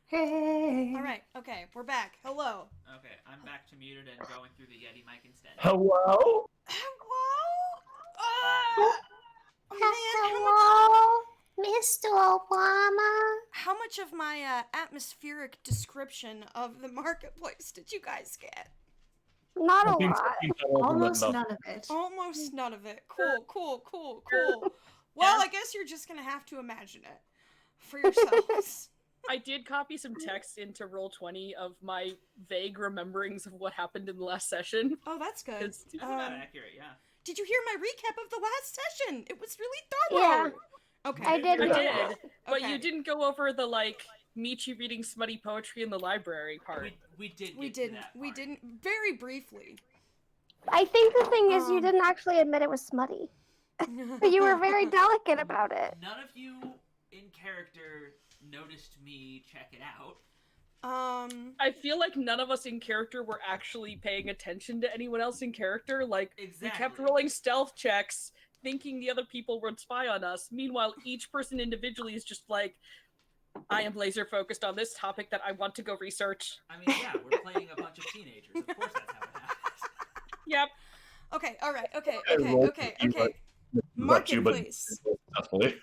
Hey. Alright, okay, we're back. Hello. Okay, I'm back to muted and going through the Yeti mic instead. Hello? Hello? Man, Hello, Mr. Obama. how much of my atmospheric description of the marketplace did you guys get? Not I a think lot. Almost None of it. Almost none of it. Cool. Well, I guess you're just gonna have to imagine it for yourselves. I did copy some text into Roll20 of my vague rememberings of what happened in the last session. Oh, that's good. That's about accurate, yeah. Did you hear my recap of the last session? It was really thorough. Yeah. Okay. I did. I did, but Okay. you didn't go over the, Michi reading smutty poetry in the library part. We did. We get to didn't. that We part. didn't. Very briefly. I think the thing is, you didn't actually admit it was smutty. But you were very delicate about it. None of you in character noticed me check it out. I feel like none of us in character were actually paying attention to anyone else in character. We kept rolling stealth checks, thinking the other people would spy on us. Meanwhile, each person individually is just like, I am laser focused on this topic that I want to go research. I mean, yeah, we're playing a bunch of teenagers. Of course that's how it happens. Yep. Okay. All right. Okay. But Marketplace. successfully.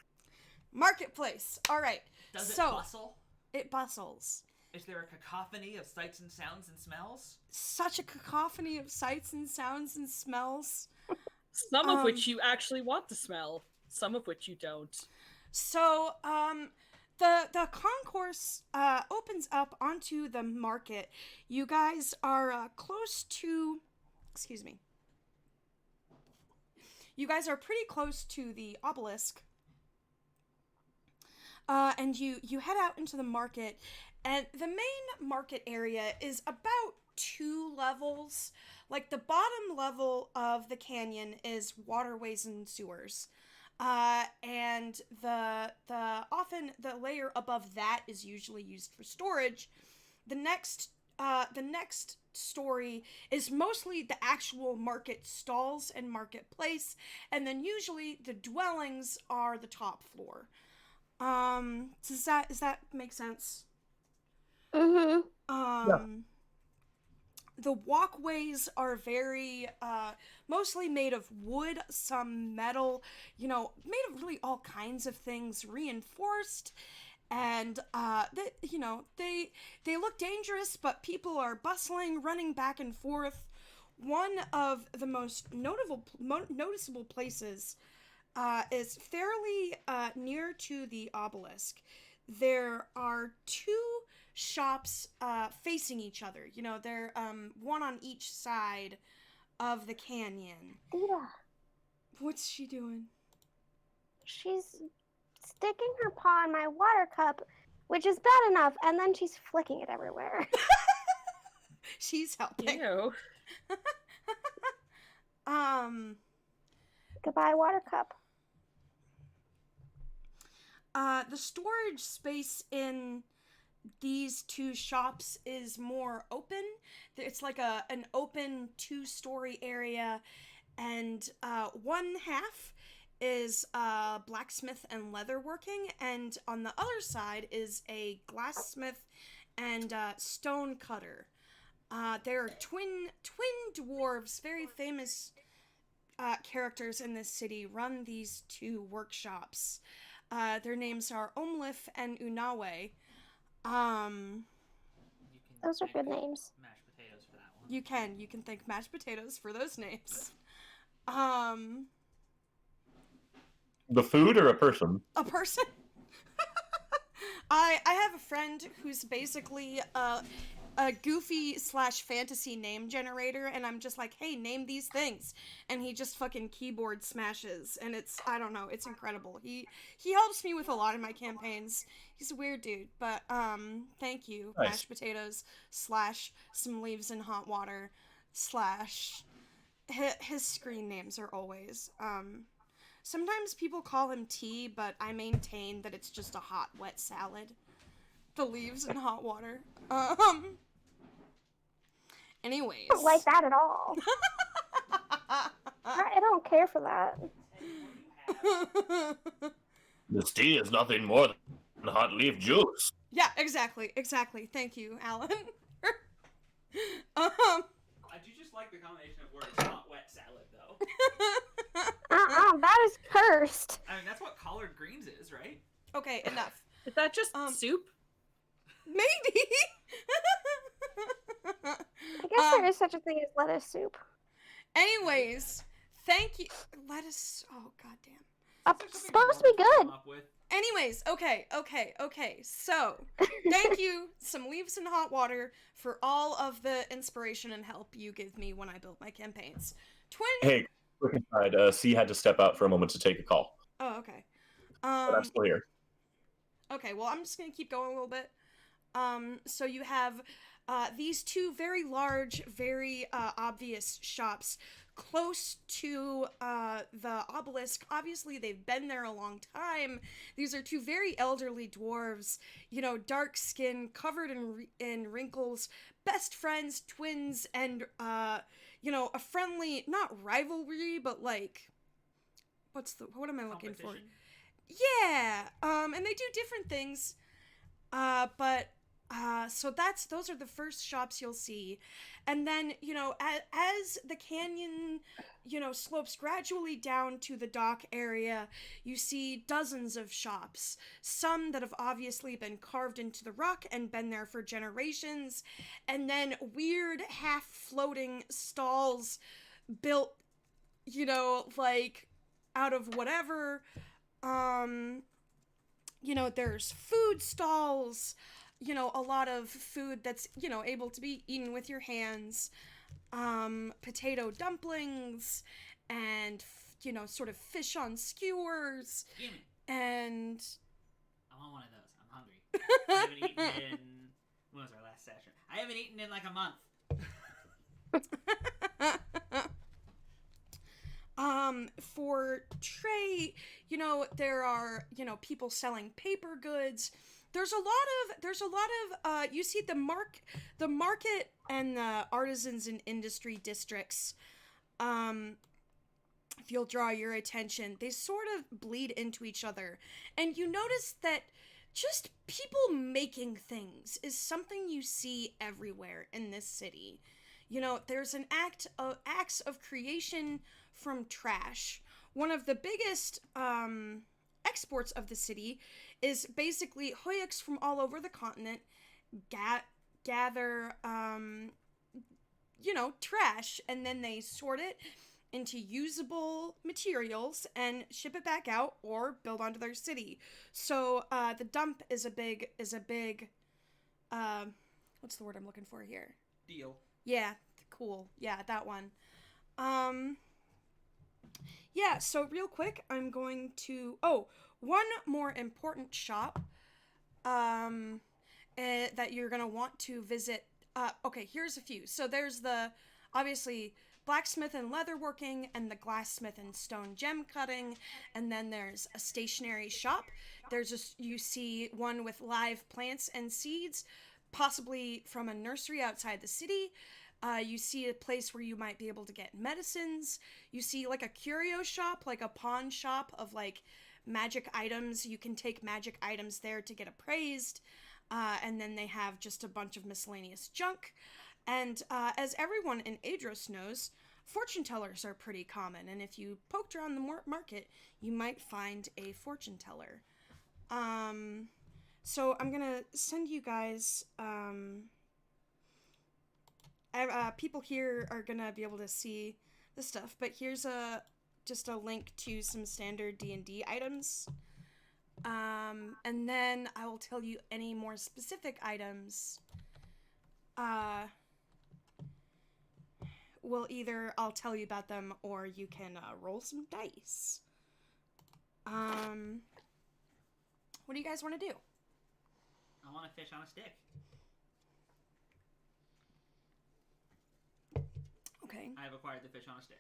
Marketplace. All right. Does it So bustle? it bustles. Is there a cacophony of sights and sounds and smells? Such a cacophony of sights and sounds and smells. Some of which you actually want to smell, some of which you don't. So, the concourse opens up onto the market. You guys are close to. Excuse me. You guys are pretty close to the obelisk. And you head out into the market, and the main market area is about 2 levels. Like, the bottom level of the canyon is waterways and sewers. And the layer above that is usually used for storage. The next story is mostly the actual market stalls and marketplace, and then usually the dwellings are the top floor. Does that make sense? Mm-hmm. The walkways are very, mostly made of wood, some metal, made of really all kinds of things, reinforced, and, they look dangerous, but people are bustling, running back and forth. One of the most noticeable places is fairly near to the obelisk. There are 2 shops facing each other. They're one on each side of the canyon. Dita, What's she doing? she's sticking her paw in my water cup, which is bad enough, and then she's flicking it everywhere. She's helping. Ew. Goodbye, water cup. The storage space in these 2 shops is more open. It's like an open 2-story area, and one half is blacksmith and leatherworking, and on the other side is a glassmith and stone cutter. There are twin dwarves, very famous characters in this city, run these 2 workshops. Their names are Omlif and Unawe. Those are good names. Mashed potatoes for that one. You can thank mashed potatoes for those names. The food or a person? A person? I have a friend who's basically a goofy / fantasy name generator, and I'm just like, hey, name these things, and he just fucking keyboard smashes, and I don't know, it's incredible. He helps me with a lot of my campaigns. He's a weird dude, but thank you. Nice. Mashed potatoes / some leaves in hot water / his screen names are always sometimes people call him tea, but I maintain that it's just a hot, wet salad. The leaves in hot water. Anyways. I don't like that at all. I don't care for that. This tea is nothing more than hot leaf juice. Yeah, exactly. Thank you, Alan. I do just like the combination of words hot, wet salad, though. That is cursed. I mean, that's what collard greens is, right? Okay, enough. Is that just soup? Maybe. I guess there is such a thing as lettuce soup. Anyways, thank you. Lettuce. Oh, goddamn. It's supposed to be good. Anyways, okay. So, thank you, some leaves and hot water, for all of the inspiration and help you give me when I build my campaigns. Hey, quick aside, C had to step out for a moment to take a call. Oh, okay. But I'm still here. Okay, well, I'm just gonna keep going a little bit. So you have these two very large, very obvious shops close to the obelisk. Obviously, they've been there a long time. These are two very elderly dwarves, dark skin, covered in wrinkles, best friends, twins, and, a friendly, not rivalry, but like, what am I looking for? Yeah, and they do different things, so those are the first shops you'll see. And then, as the canyon, slopes gradually down to the dock area, you see dozens of shops. Some that have obviously been carved into the rock and been there for generations. And then weird half-floating stalls built, like out of whatever. There's food stalls, a lot of food that's, able to be eaten with your hands, potato dumplings, and, sort of fish on skewers, and... I want one of those. I'm hungry. I haven't eaten in... When was our last session? I haven't eaten in like a month. For trade, there are, people selling paper goods. There's a lot of, you see the market and the artisans and industry districts, if you'll draw your attention, they sort of bleed into each other. And you notice that just people making things is something you see everywhere in this city. There's an acts of creation from trash. One of the biggest exports of the city is basically Huyuks from all over the continent gather, trash, and then they sort it into usable materials and ship it back out or build onto their city. So the dump is a big what's the word I'm looking for here? Deal. Yeah, cool. Yeah, that one. Yeah, so real quick, I'm going to... Oh, one more important shop that you're going to want to visit. Okay, here's a few. So there's obviously, blacksmith and leatherworking, and the glassmith and stone gem cutting, and then there's a stationery shop. You see one with live plants and seeds, possibly from a nursery outside the city. You see a place where you might be able to get medicines. You see like a curio shop, like a pawn shop of like magic items. You can take magic items there to get appraised. And then they have just a bunch of miscellaneous junk. And as everyone in Adros knows, fortune tellers are pretty common. And if you poked around the market, you might find a fortune teller. So I'm gonna send you guys... people here are gonna be able to see the stuff, but here's just a link to some standard D&D items. And then I will tell you any more specific items. I'll tell you about them, or you can roll some dice. What do you guys want to do? I want a fish on a stick. Okay. I have acquired the fish on a stick.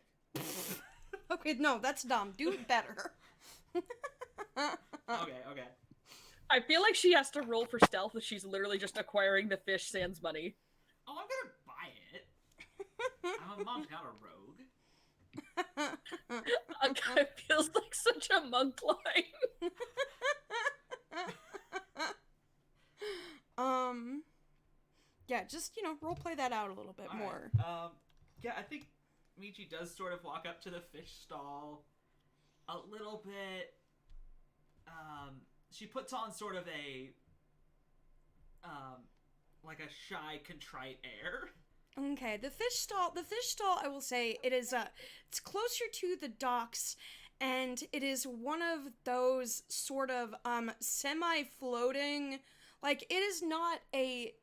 Okay, no, that's dumb. Do it better. Okay. I feel like she has to roll for stealth if she's literally just acquiring the fish sans money. Oh, I'm gonna buy it. I'm a monk, not a rogue. It feels like such a monk line. Yeah, just, role play that out a little bit more. Right. Yeah, I think Michi does sort of walk up to the fish stall a little bit. She puts on sort of a like a shy, contrite air. Okay, the fish stall, I will say, it's closer to the docks, and it is one of those sort of, semi-floating, like, it is not a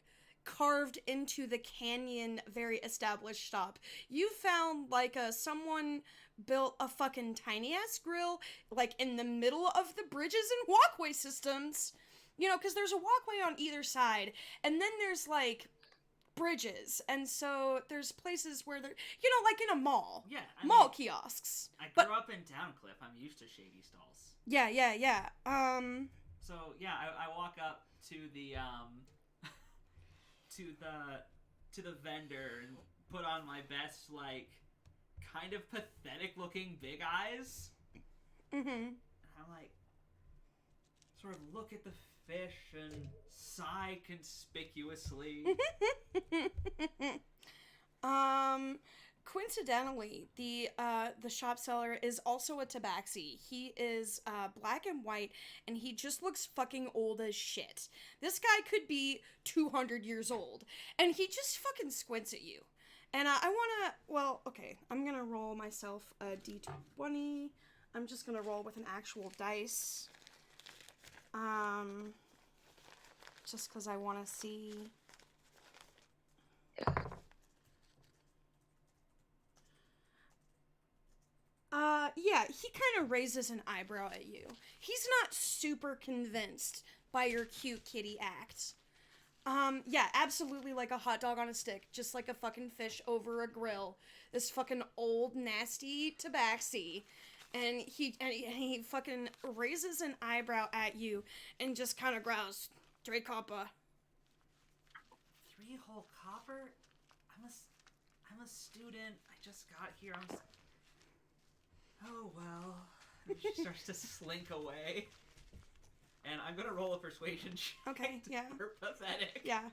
carved into the canyon, very established shop. You found, like, someone built a fucking tiny-ass grill, like, in the middle of the bridges and walkway systems, because there's a walkway on either side, and then there's, like, bridges, and so there's places where they're, like in a mall. Yeah, mall kiosks. I grew up in Downcliff. I'm used to shady stalls. Yeah. So yeah, I walk up to the to the vendor and put on my best, like, kind of pathetic looking big eyes. Mm-hmm. And I'm like, sort of look at the fish and sigh conspicuously. Coincidentally, the shop seller is also a tabaxi. He is black and white, and he just looks fucking old as shit. This guy could be 200 years old, and he just fucking squints at you. And I'm gonna roll myself a d20. I'm just gonna roll with an actual dice. Just because I want to see. Yeah, he kind of raises an eyebrow at you. He's not super convinced by your cute kitty act. Yeah, absolutely like a hot dog on a stick, just like a fucking fish over a grill. This fucking old, nasty tabaxi. And he fucking raises an eyebrow at you and just kind of growls, 3 copper. 3 whole copper? I'm a student. I just got here. Oh, well. And she starts to slink away. And I'm gonna roll a persuasion check. Okay, yeah. For pathetic. Yeah.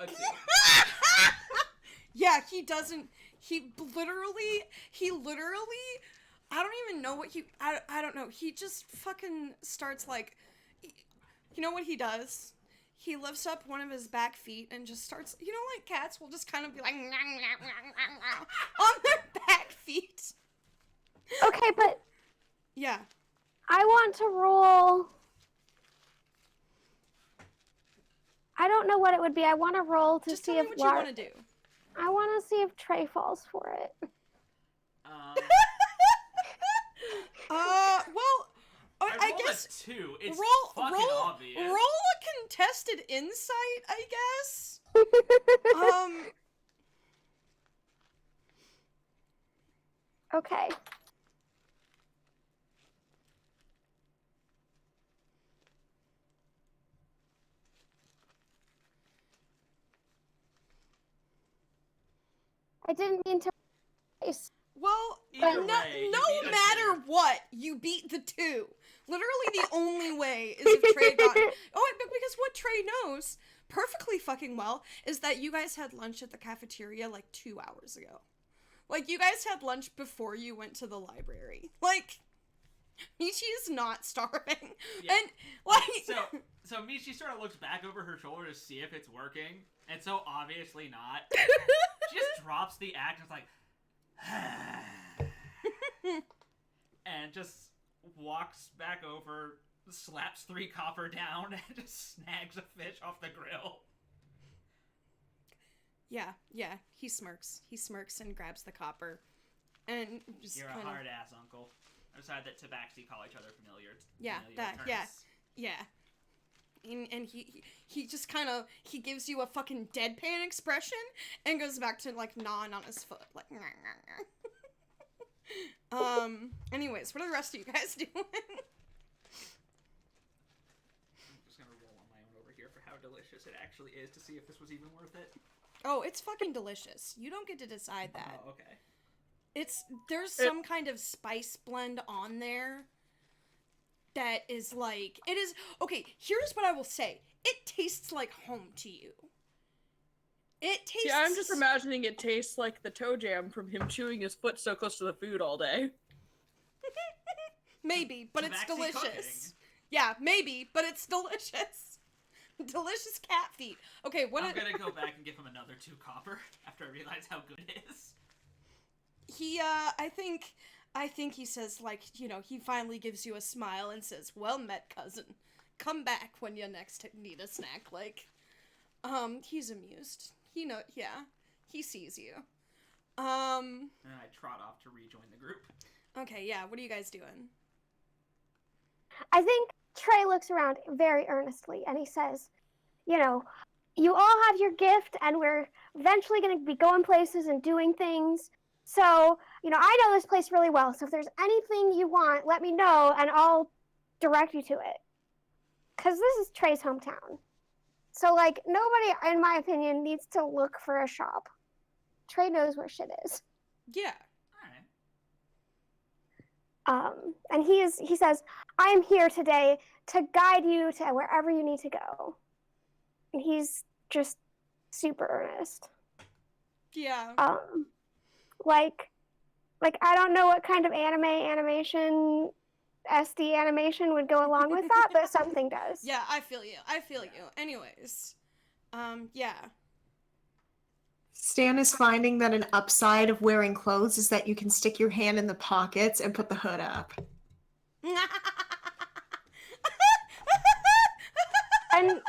A 2. Yeah, he doesn't. He literally. I don't even know what I don't know. He just fucking starts like. You know what he does? He lifts up one of his back feet and just starts. Like cats will just kind of be like on their back feet. Okay, but yeah, I want to roll. I don't know what it would be. I want to roll to just see tell if me what you want to do. I want to see if Trey falls for it. Well, I guess a 2. It's roll obvious. Roll a contested insight, I guess. Okay. I didn't mean to. Well, Either no matter what, you beat the 2. Literally, the only way is if Trey got. Because what Trey knows perfectly fucking well is that you guys had lunch at the cafeteria like 2 hours ago. Like, you guys had lunch before you went to the library. Like, Michi is not starving. Yeah. And, like... So Michi sort of looks back over her shoulder to see if it's working, and so obviously not. She just drops the act and is like... and just walks back over, slaps 3 copper down, and just snags a fish off the grill. Yeah, he smirks. He smirks and grabs the copper. And just You're a hard-ass uncle. Aside that tabaxi call each other familiar terms. Yeah. And he just kind of, he gives you a fucking deadpan expression and goes back to, like, gnawing on his foot. Like, anyways, what are the rest of you guys doing? I'm just gonna roll on my own over here for how delicious it actually is to see if this was even worth it. Oh, it's fucking delicious. You don't get to decide that. Oh, okay. There's some kind of spice blend on there that is like, it is, okay, here's what I will say. It tastes like home to you. It tastes... See, I'm just imagining it tastes like the toe jam from him chewing his foot so close to the food all day. Maybe, but it's delicious. Cooking. Yeah, maybe, but it's delicious. Delicious cat feet. Okay, what... I'm gonna go back and give him another 2 copper after I realize how good it is. He, I think he says, like, you know, he finally gives you a smile and says, well met, cousin. Come back when you next need a snack. Like, he's amused. He sees you. And I trot off to rejoin the group. Okay, yeah, what are you guys doing? I think Trey looks around very earnestly and he says, you know, you all have your gift and we're eventually going to be going places and doing things. So, you know, I know this place really well. So if there's anything you want, let me know and I'll direct you to it. Because this is Trey's hometown. So, like, nobody, in my opinion, needs to look for a shop. Trey knows where shit is. Yeah. Alright. And he says, I am here today to guide you to wherever you need to go. And he's just super earnest. Yeah. Like I don't know what kind of animation, SD animation would go along with that, but something does. Yeah, I feel you. Anyways, yeah. Stan is finding that an upside of wearing clothes is that you can stick your hand in the pockets and put the hood up. And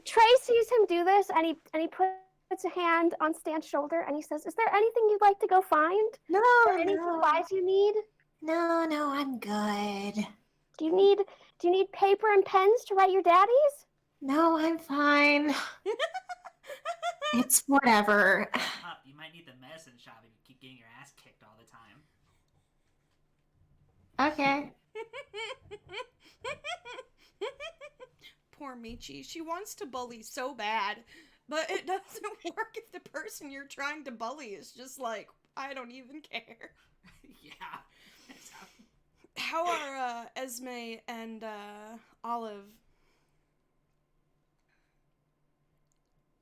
Trey sees him do this, and he puts a hand on Stan's shoulder, and he says, "Is there anything you'd like to go find? No, Any supplies you need? No, I'm good. Do you need paper and pens to write your daddies? No, I'm fine. It's whatever. You might need the medicine shop if you keep getting your ass kicked all the time. Okay. Poor Michi. She wants to bully so bad, but it doesn't work if the person you're trying to bully is just like, I don't even care. Yeah. How are Esme and Olive?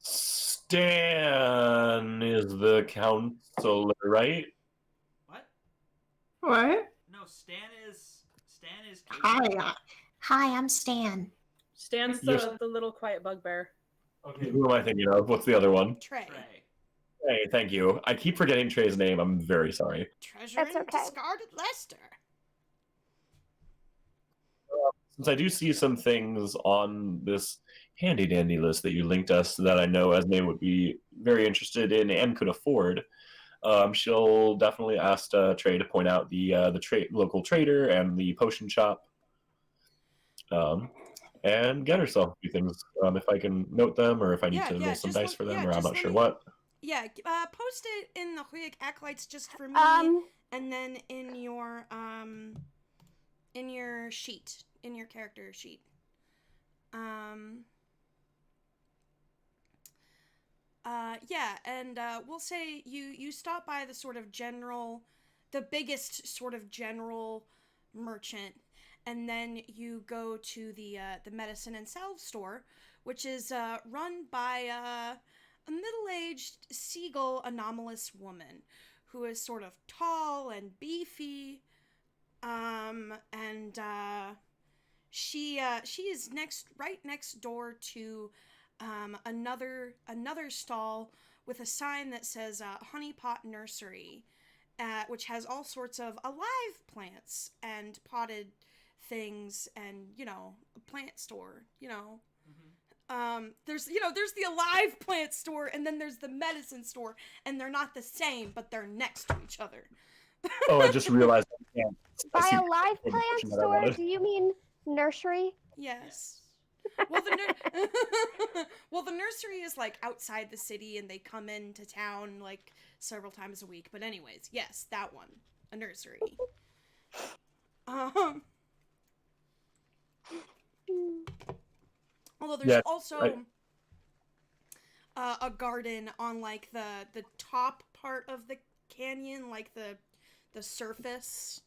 Stan is the counselor, right? What? What? No, Stan is Hi, I'm Stan. Stan's the little quiet bugbear. Okay, who am I thinking of? What's the other one? Trey. Hey, thank you. I keep forgetting Trey's name. I'm very sorry. Treasuring That's okay. discarded Lester. Since I do see some things on this handy-dandy list that you linked us that I know Esme would be very interested in and could afford, she'll definitely ask Trey to point out the local trader and the potion shop, and get herself a few things. If I can note them, or if I need to roll some dice for them, or I'm not sure what. Yeah, post it in the Huyuk Acolytes just for me, and then in your sheet, in your character sheet. Yeah, and we'll say you stop by the sort of the biggest sort of general merchant, and then you go to the medicine and salve store, which is run by a middle-aged seagull anomalous woman who is sort of tall and beefy, and she is right next door to another stall with a sign that says Honey Pot Nursery, which has all sorts of alive plants and potted things, and a plant store. There's the alive plant store, and then there's the medicine store, and they're not the same, but they're next to each other. Oh, I just realized I can't. By a live plant store, do you mean nursery? Yes. Well, the nursery is like outside the city, and they come into town like several times a week. But anyways, yes, that one, a nursery. Although there's also a garden on like the top part of the canyon, like the surface.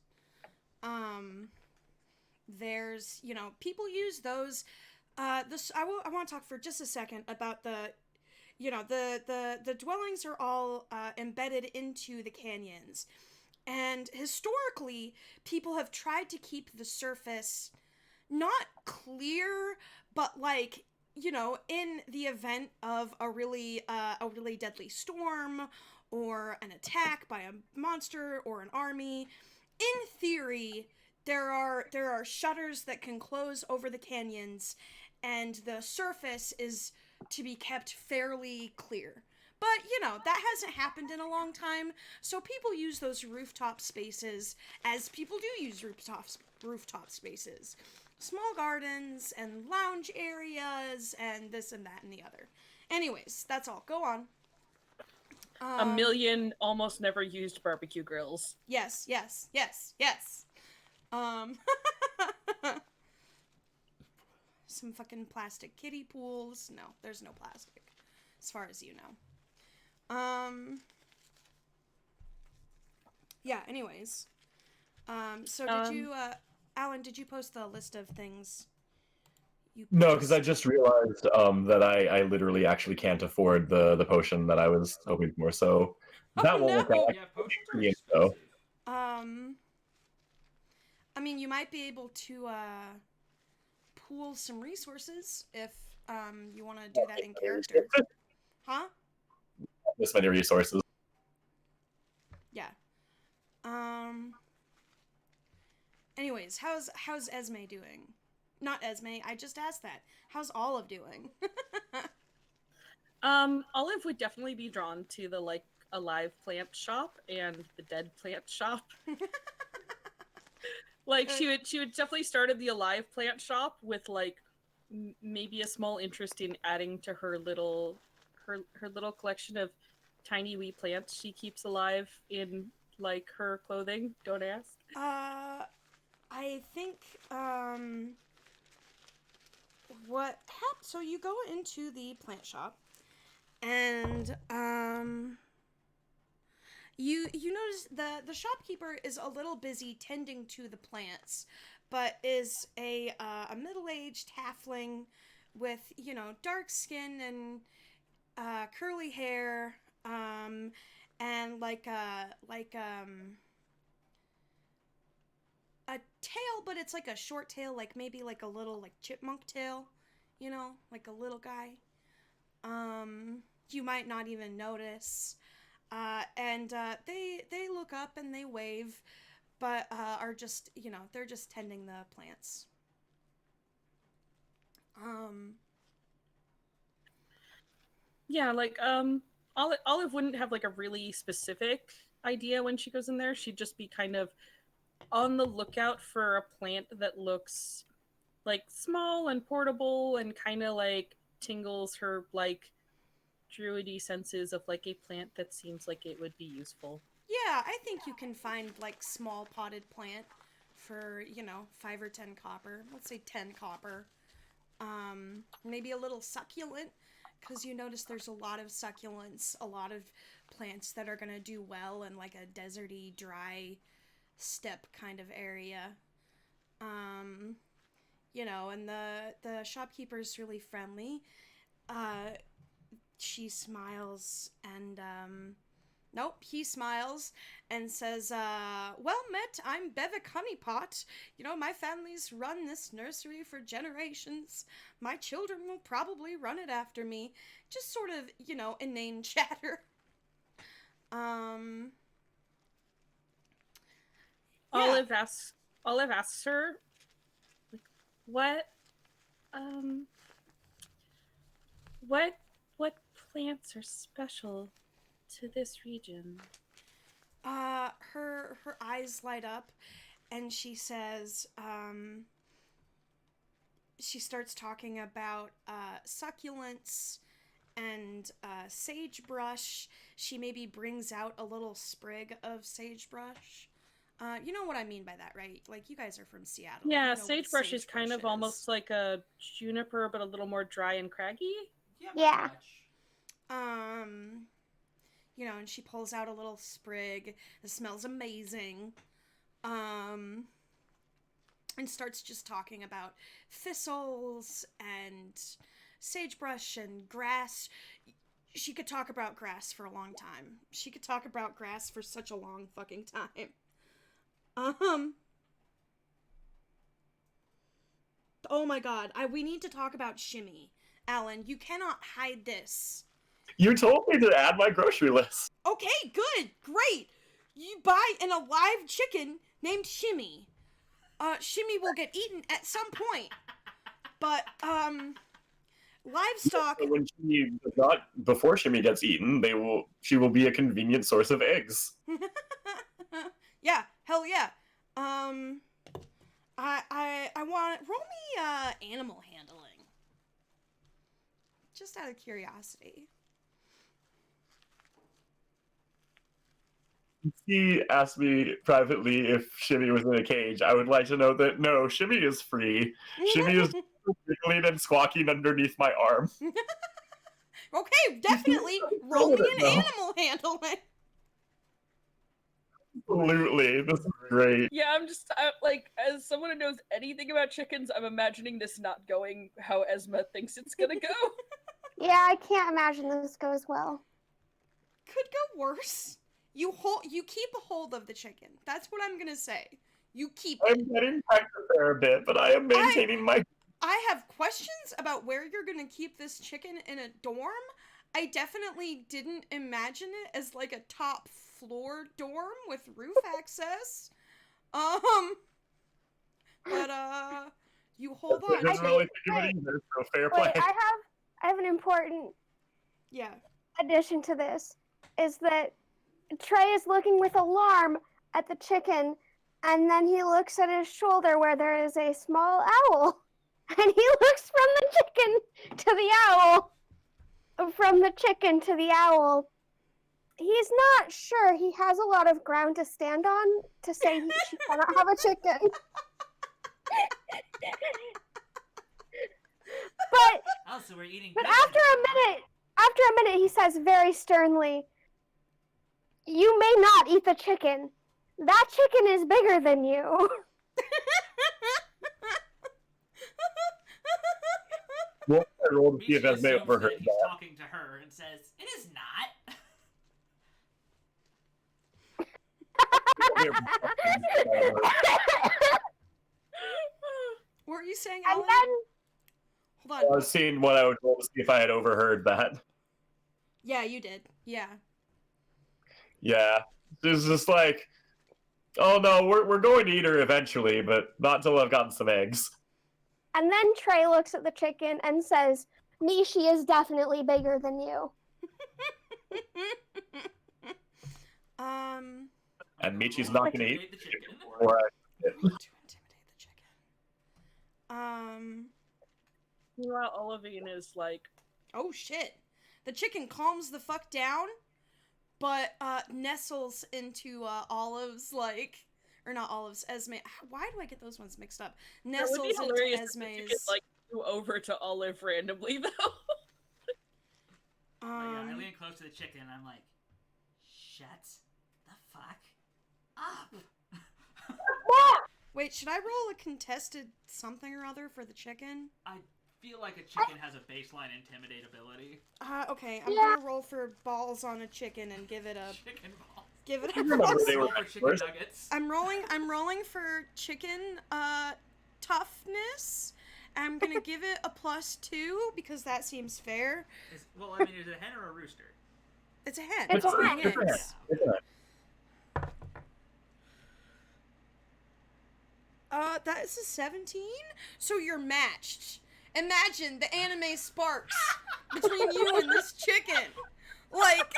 There's, you know, people use those. I want to talk for just a second about the, you know, the dwellings are all embedded into the canyons, and historically, people have tried to keep the surface not clear, but like, you know, in the event of a really deadly storm or an attack by a monster or an army, in theory, there are shutters that can close over the canyons, and the surface is to be kept fairly clear. But, you know, that hasn't happened in a long time, so people use those rooftop spaces as people do use rooftop spaces. Small gardens and lounge areas and this and that and the other. Anyways, that's all. Go on. A million almost never used barbecue grills. Yes. Some fucking plastic kiddie pools. No, there's no plastic, as far as you know. Yeah, anyways. So did you, Alan, did you post the list of things you purchased? No, because I just realized that I literally actually can't afford the potion that I was hoping for, so that won't work out. Yeah, potions are Yeah, expensive. I mean, you might be able to pool some resources if you want to do that in character. Huh? This many resources. Yeah. Anyways, how's Esme doing? Not Esme, I just asked that. How's Olive doing? Olive would definitely be drawn to the like alive plant shop and the dead plant shop. Like she would definitely started the alive plant shop with like maybe a small interest in adding to her little collection of tiny wee plants she keeps alive in like her clothing. Don't ask. I think what happened, so you go into the plant shop and you notice the shopkeeper is a little busy tending to the plants, but is a middle-aged halfling with, you know, dark skin and curly hair, and like a tail, but it's like a short tail, like maybe like a little like chipmunk tail, you know, like a little guy. You might not even notice. And they look up and they wave, but are just, you know, they're just tending the plants. Yeah, like Olive wouldn't have like a really specific idea when she goes in there. She'd just be kind of on the lookout for a plant that looks like small and portable and kind of like tingles her like druidy senses of like a plant that seems like it would be useful. Yeah, I think you can find like small potted plant for, you know, 5 or 10 copper. Let's say 10 copper. Maybe a little succulent, because you notice there's a lot of succulents, a lot of plants that are gonna do well in like a deserty, dry steppe kind of area. You know, and the shopkeeper's really friendly. She smiles and nope, he smiles and says, well met, I'm Bevic Honeypot. You know, my family's run this nursery for generations. My children will probably run it after me. Just sort of, you know, inane chatter. Yeah. Olive asks her, what plants are special to this region? Her eyes light up, and she says, she starts talking about succulents and sagebrush. She maybe brings out a little sprig of sagebrush. You know what I mean by that, right? Like, you guys are from Seattle. Yeah, you know sagebrush is kind of almost like a juniper, but a little more dry and craggy. Yeah. Yeah. You know, and she pulls out a little sprig. It smells amazing. And starts just talking about thistles and sagebrush and grass. She could talk about grass for a long time. She could talk about grass for such a long fucking time. Oh my god, we need to talk about Shimmy. Alan, you cannot hide this. You told me to add my grocery list. Okay, good, great. You buy an alive chicken named Shimmy. Shimmy will get eaten at some point. But, livestock... So when Shimmy does not, before Shimmy gets eaten, she will be a convenient source of eggs. Yeah, hell yeah. I want... Roll me, animal handling. Just out of curiosity. He asked me privately if Shimmy was in a cage. I would like to know that no, Shimmy is free. Shimmy is wiggling and squawking underneath my arm. Okay, definitely roll me an animal handling. Absolutely, this is great. Yeah, I'm just like, as someone who knows anything about chickens, I'm imagining this not going how Esma thinks it's gonna go. Yeah, I can't imagine this goes well. Could go worse. You keep a hold of the chicken. That's what I'm gonna say. You keep it. I'm getting back there a bit, but I am maintaining my... I have questions about where you're gonna keep this chicken in a dorm. I definitely didn't imagine it as like a top floor dorm with roof access. But you hold on. I didn't really think of it either, so fair play. Wait, I have an important addition to this. Is that Trey is looking with alarm at the chicken, and then he looks at his shoulder where there is a small owl. And he looks from the chicken to the owl. From the chicken to the owl. He's not sure he has a lot of ground to stand on to say she cannot have a chicken. Also, we're eating. But after a minute, he says very sternly, "You may not eat the chicken. That chicken is bigger than you." Well, I rolled to see if Esme overheard he's that. talking to her and says, "It is not." What were you saying, And Alan? then, Hold on. I was seeing what I would roll to see if I had overheard that. Yeah, you did. Yeah. Yeah. It's just like, oh no, we're going to eat her eventually, but not until I've gotten some eggs. and then Trey looks at the chicken and says, "Nishi is definitely bigger than you." And Michi's not going to eat the chicken. before I... To intimidate the chicken. Meanwhile, Olivine is like, Oh shit. The chicken calms the fuck down, but nestles into Olive's, like, or not Olive's, Esme. Why do I get those ones mixed up? that would be Nestles into hilarious if the chicken, Esme's. like, flew over to Olive randomly, though. I lean close to the chicken and I'm like, "Shut the fuck up." Wait, should I roll a contested something or other for the chicken? I feel like a chicken has a baseline intimidate ability. Okay, I'm gonna roll for balls on a chicken and give it a Chicken balls. give it a remember they were Roll for chicken first. nuggets. I'm rolling for chicken toughness. I'm gonna give it a +2 because that seems fair. Is it a hen or a rooster? It's a hen. It's a three hen. hens. That is a 17. So you're matched. Imagine the anime sparks between you and this chicken. Like.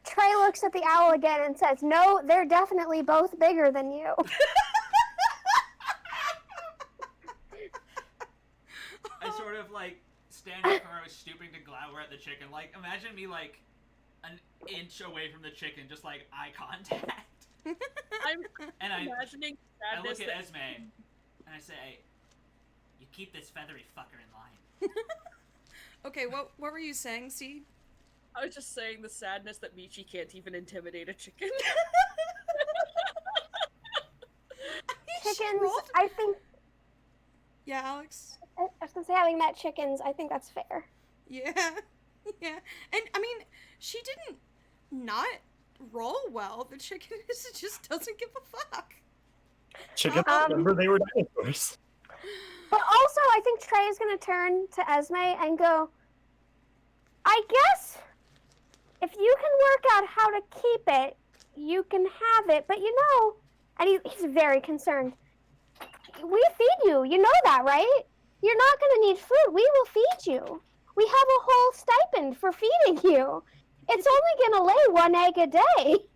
Trey looks at the owl again and says, "No, they're definitely both bigger than you." I sort of like stand up where I was stooping to glower at the chicken. Like, imagine me like an inch away from the chicken, just like eye contact. I'm And imagining I sadness look at that Esme and I say, "You keep this feathery fucker in line." Okay, what were you saying, C? I was just saying the sadness that Michi can't even intimidate a chicken. Chickens, I think. Yeah, Alex? I was gonna say, having met chickens, I think that's fair. Yeah. Yeah. And, I mean, she didn't not roll well. The chicken just doesn't give a fuck. Chickens, remember they were dinosaurs. But also, I think Trey is gonna turn to Esme and go, I guess if you can work out how to keep it, you can have it, but and he's very concerned. We feed you, you know that, right? You're not gonna need food, we will feed you. We have a whole stipend for feeding you. It's only gonna lay 1 egg a day.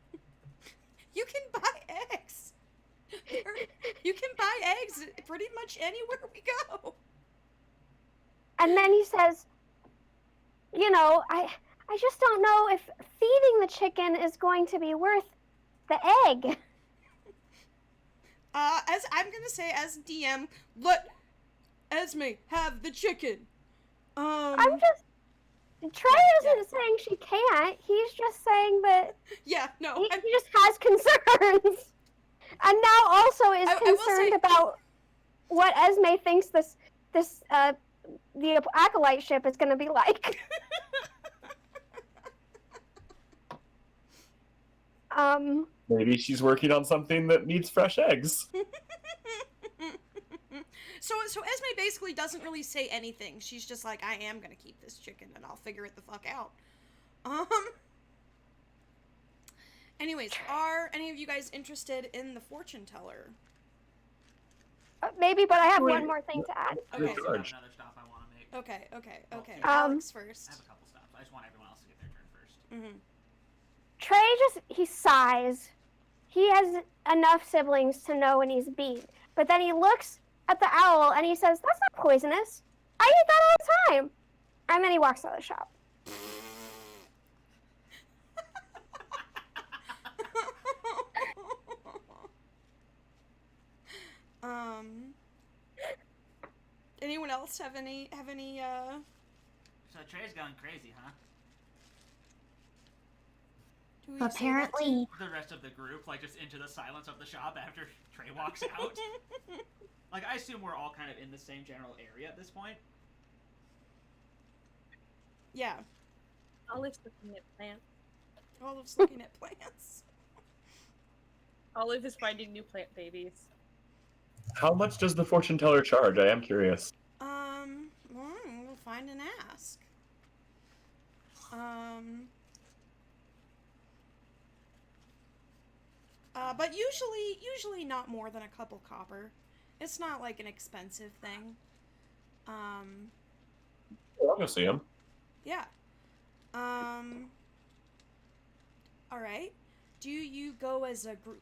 You can buy eggs. You can buy eggs pretty much anywhere we go. And then he says, I just don't know if feeding the chicken is going to be worth the egg. As I'm gonna say, as DM, let Esme have the chicken. Trey isn't saying she can't. He's just saying that. Yeah, no. He just has concerns, and now also is concerned about what Esme thinks the Acolyte ship is going to be like. Maybe she's working on something that needs fresh eggs. So Esme basically doesn't really say anything. She's just like, I am gonna keep this chicken and I'll figure it the fuck out. Anyways, are any of you guys interested in the fortune teller? Maybe, but I have one more thing to add. Okay. I have another stop I want to make. Okay. Alex first. I have a couple stops. I just want everyone else to get their turn first. Trey he sighs. He has enough siblings to know when he's beat. But then he looks at the owl and he says, that's not poisonous. I eat that all the time. And then he walks out of the shop. Anyone else have any So Trey's going crazy, huh? Apparently. The rest of the group, just into the silence of the shop after Trey walks out. I assume we're all kind of in the same general area at this point. Yeah. Olive's looking at plants. Olive's looking at plants. Olive is finding new plant babies. How much does the fortune teller charge? I am curious. We'll find and ask. But usually not more than a couple copper. It's not like an expensive thing. I'll go see him. Yeah. Alright. Do you go as a group?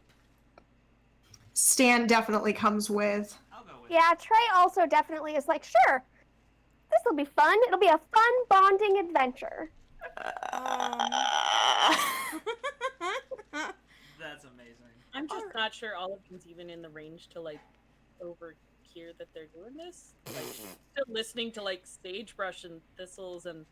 Stan definitely comes with. I'll go with. Yeah, Trey also definitely is like, sure. This will be fun. It'll be a fun bonding adventure. That's amazing. I'm just not sure Olive's even in the range to overhear that they're doing this. Still listening to sagebrush and thistles and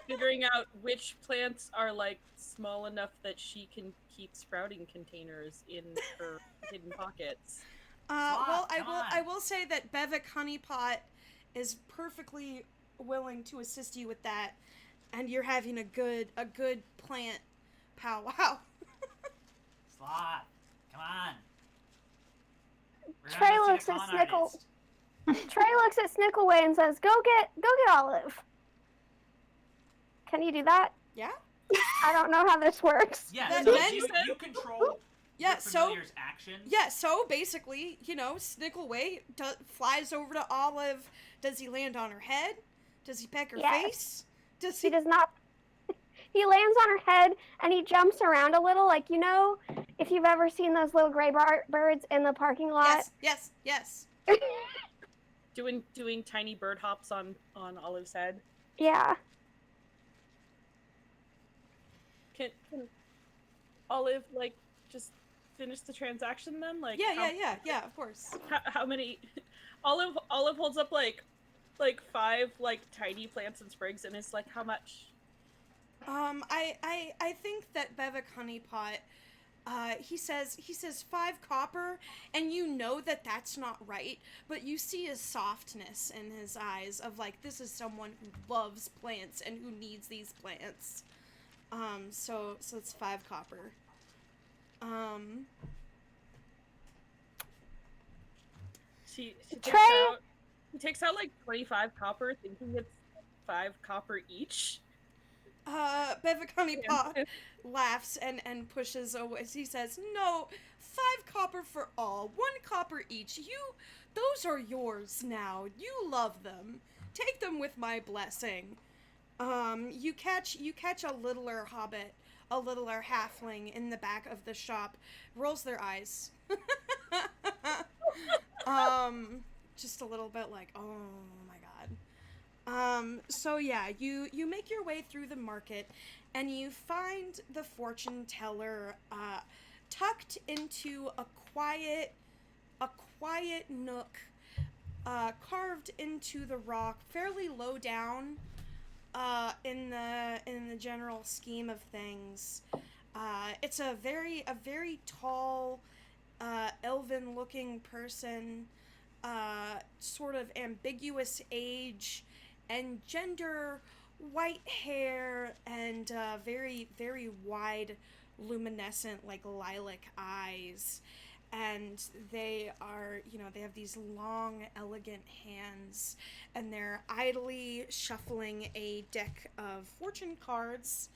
figuring out which plants are small enough that she can keep sprouting containers in her hidden pockets. Well, I will say that Bevik Honeypot is perfectly willing to assist you with that, and you're having a good plant powwow. Sloth, come on. Trey looks at Snickle. Trey looks at Snickleway and says, "Go get Olive." Can you do that? Yeah. I don't know how this works. Yeah, so you control your familiar's actions. Yeah, so basically, Snickleway flies over to Olive. Does he land on her head? Does he peck her face? He does not. He lands on her head and he jumps around a little, if you've ever seen those little gray birds in the parking lot. Yes. Doing tiny bird hops on Olive's head. Yeah. Can Olive just finish the transaction then? Yeah, of course. How many? Olive holds up like 5 like tiny plants and sprigs, and it's like, how much? I think that Bevik Honeypot, he says 5 copper, and you know that that's not right, but you see a softness in his eyes of like, this is someone who loves plants and who needs these plants. So it's 5 copper. She Trey? takes out like 25 copper, thinking it's 5 copper each. Bevik Honeypot laughs and pushes away. He says, "No, 5 copper for all, 1 copper each. Those are yours now. You love them. Take them with my blessing." You catch a littler hobbit, a littler halfling in the back of the shop, rolls their eyes. Just a little bit like, oh my god. So yeah, you make your way through the market, and you find the fortune teller, tucked into a quiet nook, carved into the rock, fairly low down, in the general scheme of things. It's a very tall, elven-looking person, sort of ambiguous age and gender, white hair, and very wide, luminescent, like lilac eyes. And they are, they have these long, elegant hands, and they're idly shuffling a deck of fortune cards,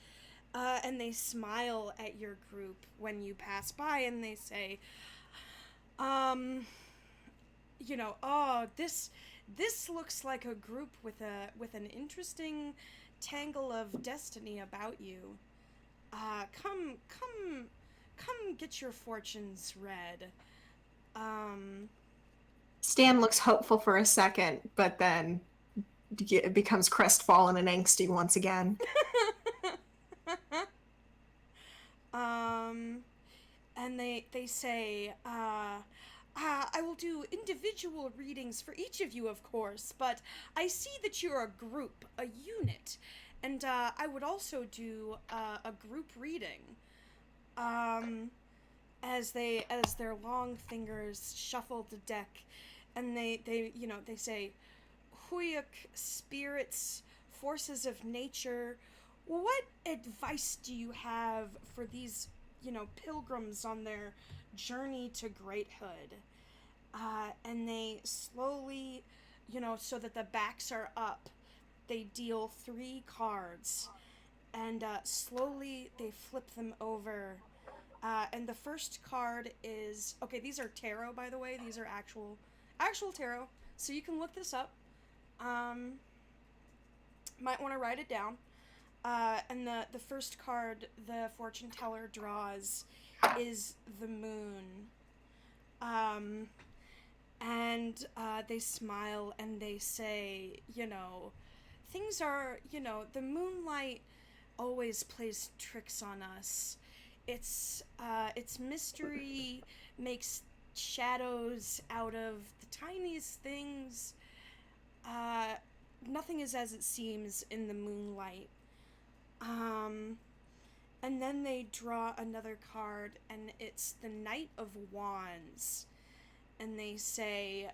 and they smile at your group when you pass by, and they say, oh, this looks like a group with an interesting tangle of destiny about you. Come get your fortunes read. Stan looks hopeful for a second, but then it becomes crestfallen and angsty once again. And they say, I will do individual readings for each of you, of course, but I see that you're a group, a unit, and I would also do a group reading. As their long fingers shuffle the deck, and they say, Huyuk, spirits, forces of nature, what advice do you have for these, pilgrims on their journey to greathood? And they slowly, so that the backs are up, they deal 3 cards, and slowly they flip them over. And the first card is, okay, these are tarot, by the way. These are actual tarot, so you can look this up. Might want to write it down. And the first card the fortune teller draws is the moon. And they smile and they say, things are, the moonlight always plays tricks on us. Its mystery makes shadows out of the tiniest things. Nothing is as it seems in the moonlight. And then they draw another card, and it's the Knight of Wands. And they say,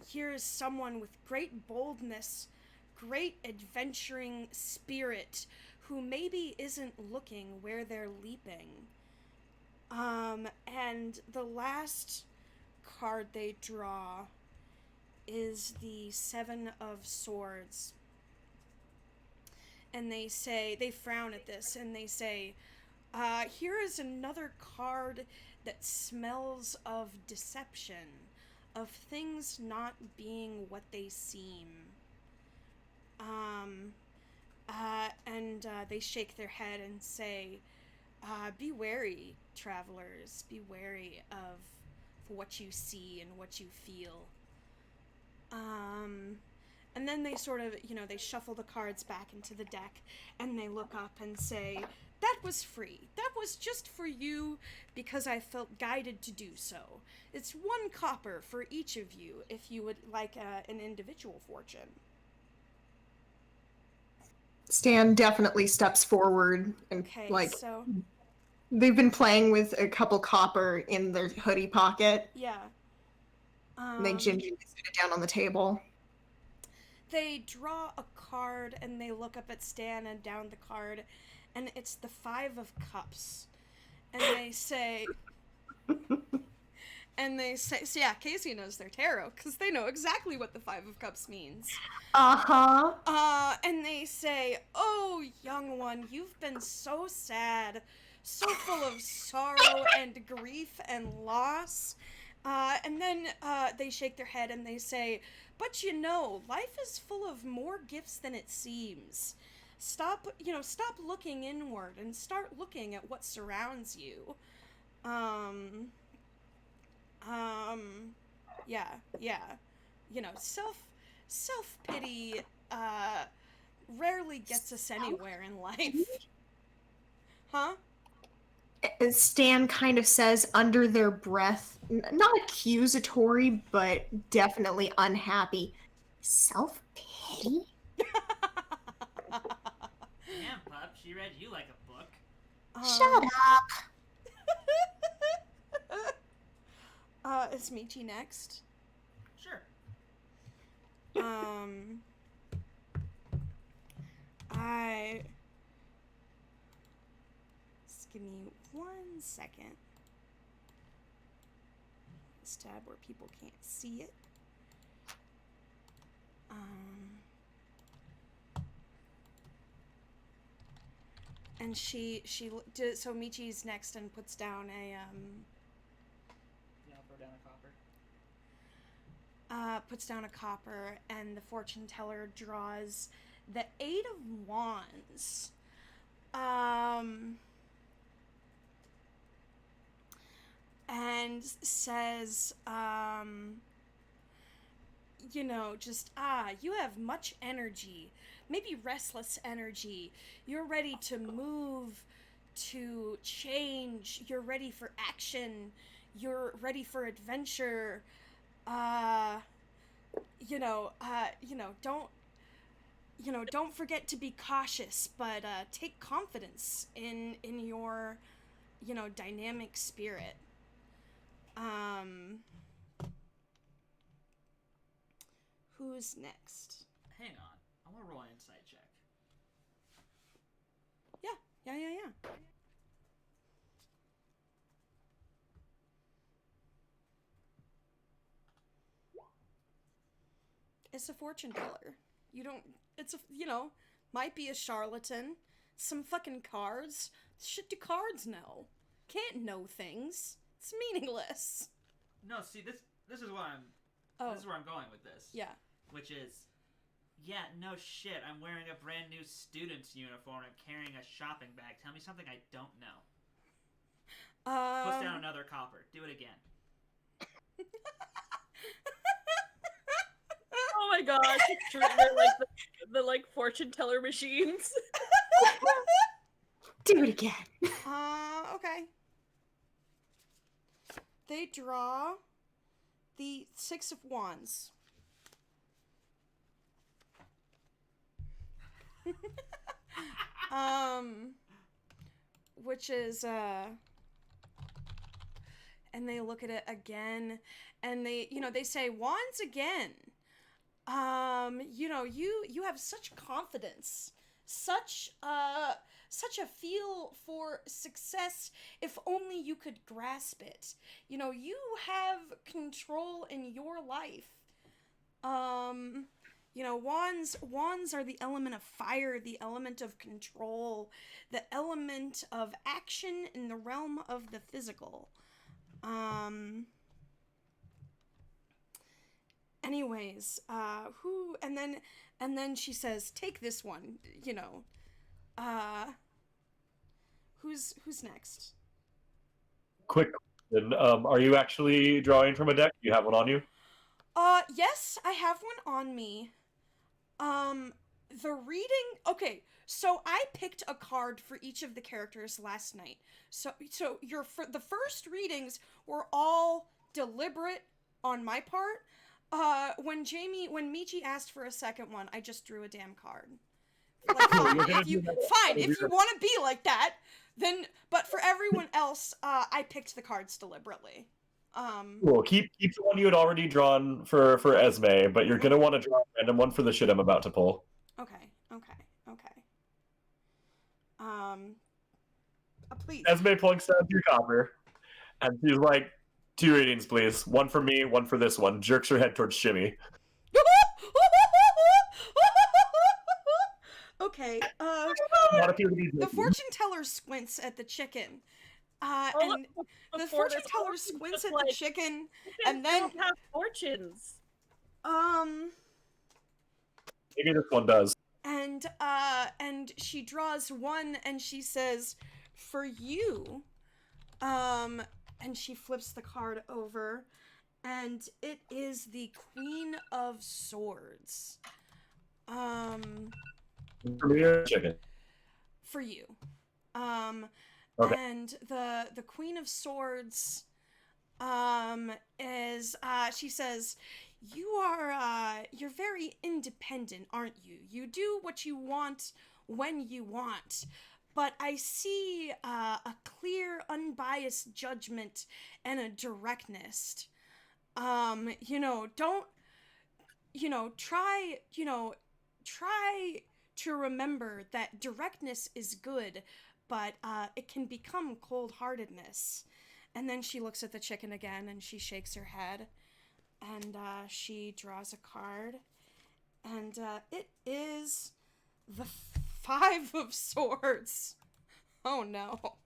here is someone with great boldness, great adventuring spirit, who maybe isn't looking where they're leaping. And the last card they draw is the 7 of Swords. And they say, they frown at this, and they say, here is another card that smells of deception, of things not being what they seem. And they shake their head and say, be wary, travelers. Be wary of what you see and what you feel. And then they sort of, they shuffle the cards back into the deck, and they look up and say, "That was free. That was just for you because I felt guided to do so. It's 1 copper for each of you if you would like an individual fortune." Stan definitely steps forward and so they've been playing with a couple copper in their hoodie pocket. Yeah. And they gingerly sit it down on the table. They draw a card and they look up at Stan and down the card, and it's the 5 of Cups. And they say, so yeah, Casey knows their tarot because they know exactly what the 5 of Cups means. And they say, "Oh, young one, you've been so sad, so full of sorrow and grief and loss." And then they shake their head and they say, "But life is full of more gifts than it seems. Stop looking inward and start looking at what surrounds you." Yeah. Self-pity rarely gets us anywhere in life. Huh? Stan kind of says under their breath, not accusatory, but definitely unhappy, "Self-pity?" Damn, pup, she read you like a book. Shut up. Is Michi next? Sure. Just give me 1 second. This tab where people can't see it. And so Michi's next and puts down a Yeah, I'll throw down a copper. Puts down a copper, and the fortune teller draws the 8 of Wands. And says, you have much energy, maybe restless energy. You're ready to move, to change. You're ready for action. You're ready for adventure. Don't forget to be cautious, but take confidence in your, dynamic spirit. Who's next? Hang on. I want to roll an insight check. Yeah. It's a fortune teller. Might be a charlatan. Some fucking cards. Shit do cards know? Can't know things. It's meaningless. No, see, this is what I'm... Oh. This is where I'm going with this. Yeah. Which is, yeah, no shit, I'm wearing a brand new student's uniform and carrying a shopping bag. Tell me something I don't know. Puts down another copper. Do it again. Oh my gosh, they're like the fortune teller machines. Do it again. Okay. They draw the 6 of Wands. Which is, and they look at it again, and they say, "Wands again. You have such confidence, such a feel for success if only you could grasp it. You have control in your life. Wands are the element of fire, the element of control, the element of action in the realm of the physical. Anyways, and then she says, "Take this one, who's next?" Quick question. Are you actually drawing from a deck? Do you have one on you? Yes, I have one on me. The reading, okay, so I picked a card for each of the characters last night. So the first readings were all deliberate on my part. When Michi asked for a second one, I just drew a damn card. Like, fine, if you want to be like that, then, but for everyone else, I picked the cards deliberately. Cool. Keep the one you had already drawn for Esme, but you're gonna want to draw a random one for the shit I'm about to pull. Okay. Please. Esme plunks down 2 copper, and she's like, 2 readings, please. One for me, one for this one. Jerks her head towards Shimmy. Okay, the fortune teller squints at the chicken. And the fortune teller squints at the chicken, and then don't have fortunes. Maybe this one does. And she draws one, and she says, "For you." And she flips the card over, and it is the Queen of Swords. For me or chicken? For you. Okay. And the Queen of Swords is she says, you're very independent, aren't you? You do what you want when you want. But I see a clear, unbiased judgment and a directness. Try to remember that directness is good, but it can become cold-heartedness. And then she looks at the chicken again, and she shakes her head, and she draws a card, and it is the 5 of Swords. Oh no.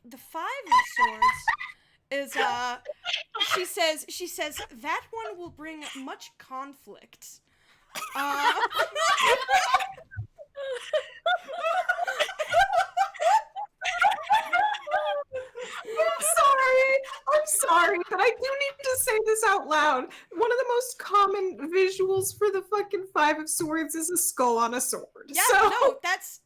The 5 of Swords is she says that one will bring much conflict. I'm sorry, but I do need to say this out loud. One of the most common visuals for the fucking 5 of Swords is a skull on a sword. Yeah, that's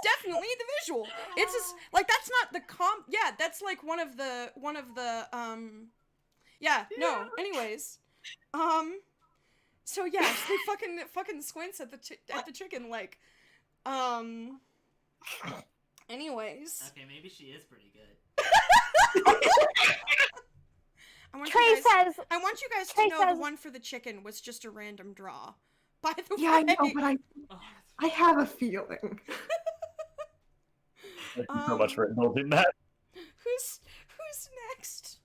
definitely the visual. It's just, like, that's not the that's like one of the anyways. So yeah, she fucking squints at the chicken, like, anyways. Okay, maybe she is pretty good. I want you guys to know the one for the chicken was just a random draw. By the way. Yeah, I know, but I have a feeling. Thank you so much for indulging that. Who's next?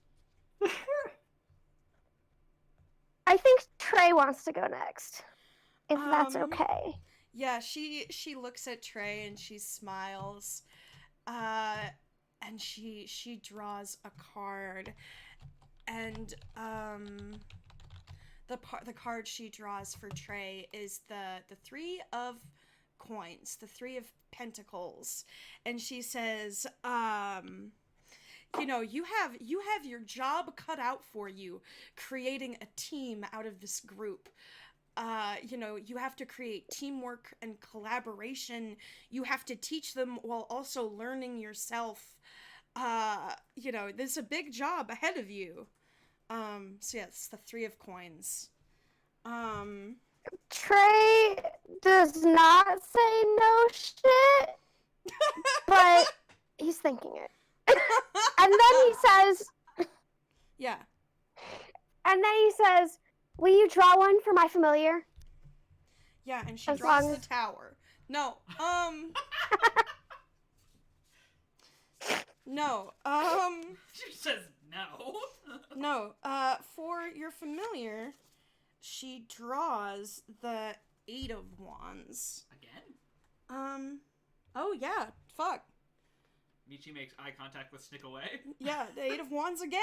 I think Trey wants to go next, if that's okay. Yeah, she looks at Trey and she smiles, and she draws a card, and the card she draws for Trey is the 3 of coins, the 3 of pentacles, and she says, you have your job cut out for you, creating a team out of this group. You have to create teamwork and collaboration. You have to teach them while also learning yourself. There's a big job ahead of you. So yes, the 3 of coins. Trey does not say no shit, but he's thinking it. And then he says, yeah. And then he says, will you draw one for my familiar? Yeah, and she draws the tower. No, no, She says no. No, for your familiar, she draws the 8 of wands. Again? Oh yeah, fuck. Michi makes eye contact with Snick Away. Yeah, the 8 of wands again.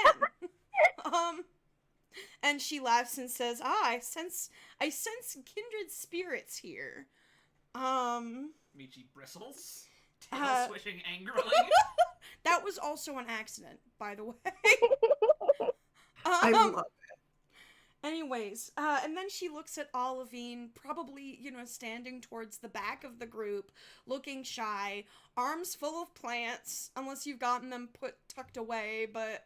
And she laughs and says, I sense kindred spirits here. Michi bristles, tail swishing angrily. That was also an accident, by the way. I love it. Anyways, and then she looks at Olivine, probably, standing towards the back of the group, looking shy, arms full of plants, unless you've gotten them tucked away, but,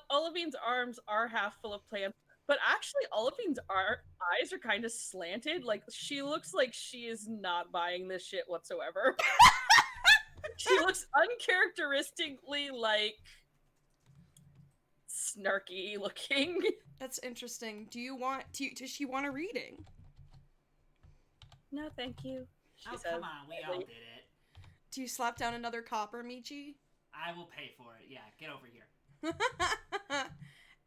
Olivine's arms are half full of plants, but actually Olivine's eyes are kind of slanted. Like, she looks like she is not buying this shit whatsoever. She looks uncharacteristically, like, snarky looking. That's interesting. Does she want a reading? No, thank you. Come on, we all did it. Do you slap down another copper, Michi? I will pay for it. Yeah, get over here.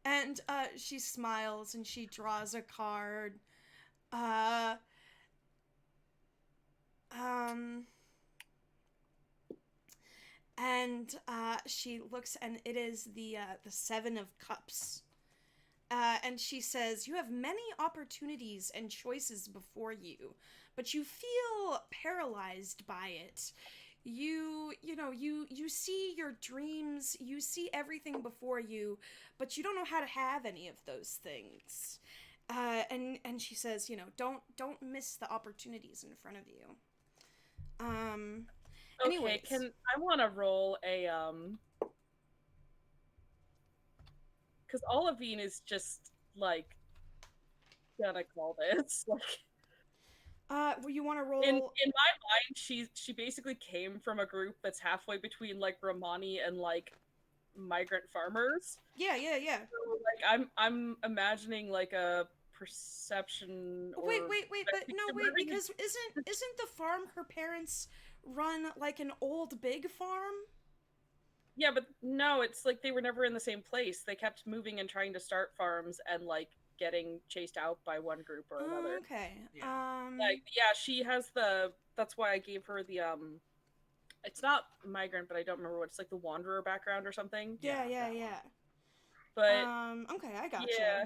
And she smiles and she draws a card. And she looks, and it is the Seven of Cups. And she says, "You have many opportunities and choices before you, but you feel paralyzed by it. You see your dreams, you see everything before you, but you don't know how to have any of those things." And she says, don't miss the opportunities in front of you. Anyways. Okay, I want to roll a because Olivine is just like gonna call this like. Well, you want to roll? In my mind, she basically came from a group that's halfway between like Romani and like migrant farmers. Yeah. So, like I'm imagining like a perception. Wait, because isn't the farm her parents run like an old big farm? Yeah, but no, it's like they were never in the same place. They kept moving and trying to start farms and like getting chased out by one group or another. Okay. Yeah. She has that's why I gave her the it's not migrant, but I don't remember what it's like, the wanderer background or something. Yeah. But okay, I gotcha. Yeah.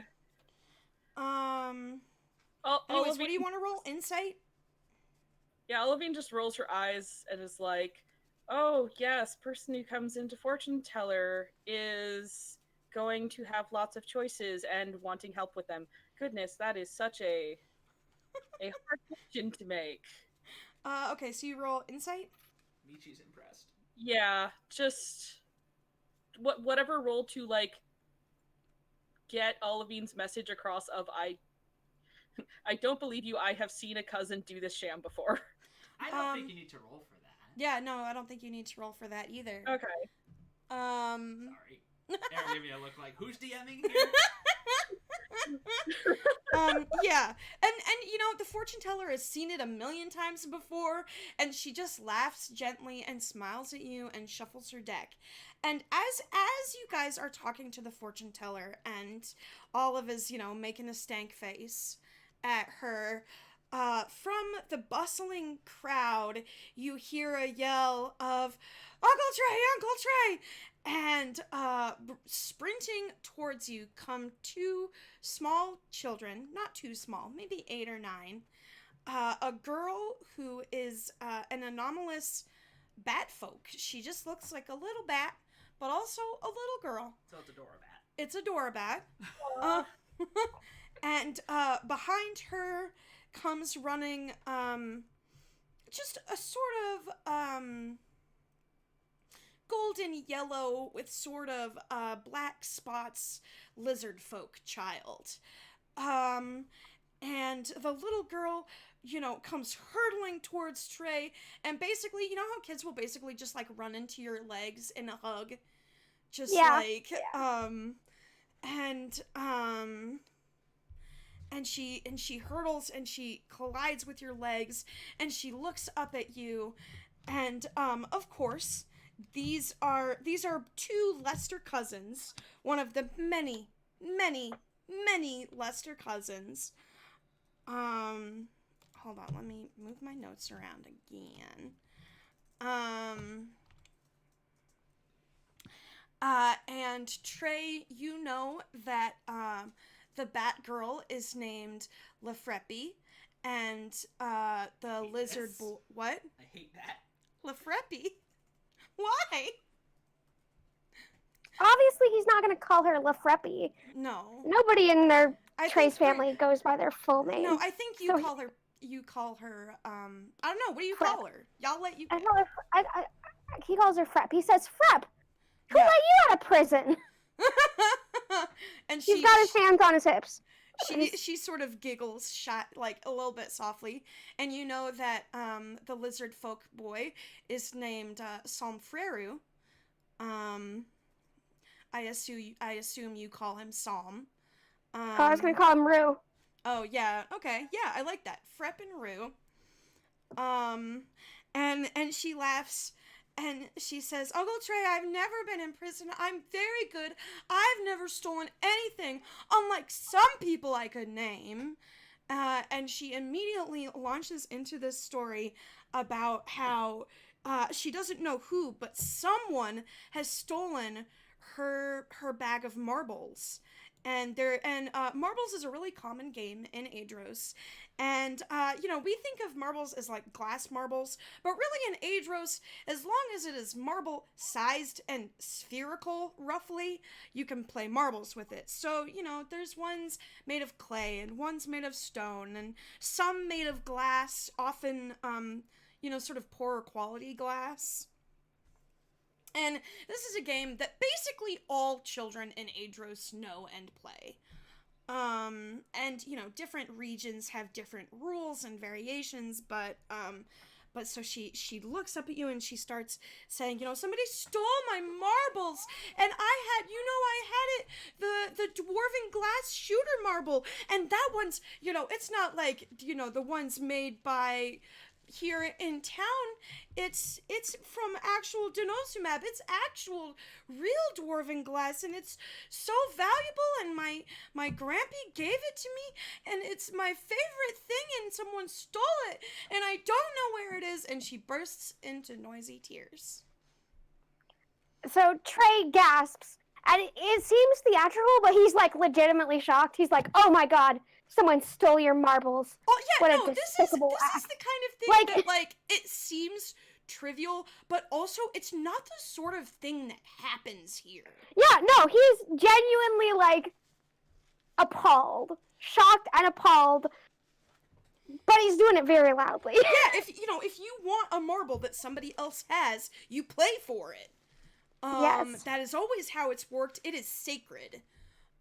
Anyways, what do you want to roll? Insight? Yeah, Olivine just rolls her eyes and is like, "Oh yes, person who comes into fortune teller is going to have lots of choices and wanting help with them. Goodness, that is such a hard question to make." Okay, so you roll insight? Michi's impressed. Yeah, just whatever roll to like get Olivine's message across of I don't believe you. I have seen a cousin do this sham before. I don't think you need to roll for that. Yeah, no, I don't think you need to roll for that either. Okay. Sorry. Aaron gave me a look like, who's DMing here? Yeah. And the fortune teller has seen it a million times before, and she just laughs gently and smiles at you and shuffles her deck. And as you guys are talking to the fortune teller, and Olive is, making a stank face at her, from the bustling crowd, you hear a yell of, Uncle Trey! And sprinting towards you come two small children, not too small, maybe 8 or 9. A girl who is an anomalous bat folk. She just looks like a little bat, but also a little girl. So it's a Dora bat. It's a Dora bat. And behind her comes running just a sort of golden yellow with sort of black spots lizard folk child. And the little girl, comes hurtling towards Trey, and basically, how kids will basically just like run into your legs in a hug, just and she hurtles and she collides with your legs, and she looks up at you, and of course, these are 2 Lester cousins, one of the many Lester cousins. Hold on, let me move my notes around again. And Trey, you know that the Batgirl is named Lafreppy, and the lizard boy. What? I hate that. Lafreppy? Why? obviously he's not going to call her La Freppy. No. Nobody in their Trey's family goes by their full name. No, I think you call her, I don't know, what do you Frep. call her? Y'all let you... He calls her Frep. He says, Frep, who let you out of prison? And he's got his hands on his hips. She sort of giggles, like a little bit softly, and you know that the lizard folk boy is named Somfreru. I assume you call him Psalm. I was gonna call him Rue. Oh yeah, okay, yeah, I like that. Frep and Rue. And she laughs. And she says, Uncle Trey, I've never been in prison. I'm very good. I've never stolen anything, unlike some people I could name. And she immediately launches into this story about how she doesn't know who, but someone has stolen her bag of marbles. And marbles is a really common game in Aedros. And, we think of marbles as like glass marbles, but really in Aedros, as long as it is marble-sized and spherical, roughly, you can play marbles with it. So, there's ones made of clay and ones made of stone and some made of glass, often, sort of poorer quality glass. And this is a game that basically all children in Aedros know and play. And, different regions have different rules and variations, but so she looks up at you and she starts saying, somebody stole my marbles, and I had it, the dwarven glass shooter marble, and that one's, it's not like, the ones made by... here in town, it's from actual denosumab. It's actual real dwarven glass, and it's so valuable, and my grampy gave it to me, and it's my favorite thing, and someone stole it, and I don't know where it is, and she bursts into noisy tears. So Trey gasps, and it seems theatrical, but he's like legitimately shocked. He's like, oh my god, someone stole your marbles. Oh yeah, what no, this is the kind of thing that it seems trivial, but also it's not the sort of thing that happens here. Yeah, no, he's genuinely like appalled, shocked and appalled, but he's doing it very loudly. Yeah, if you want a marble that somebody else has, you play for it. Yes. That is always how it's worked. It is sacred.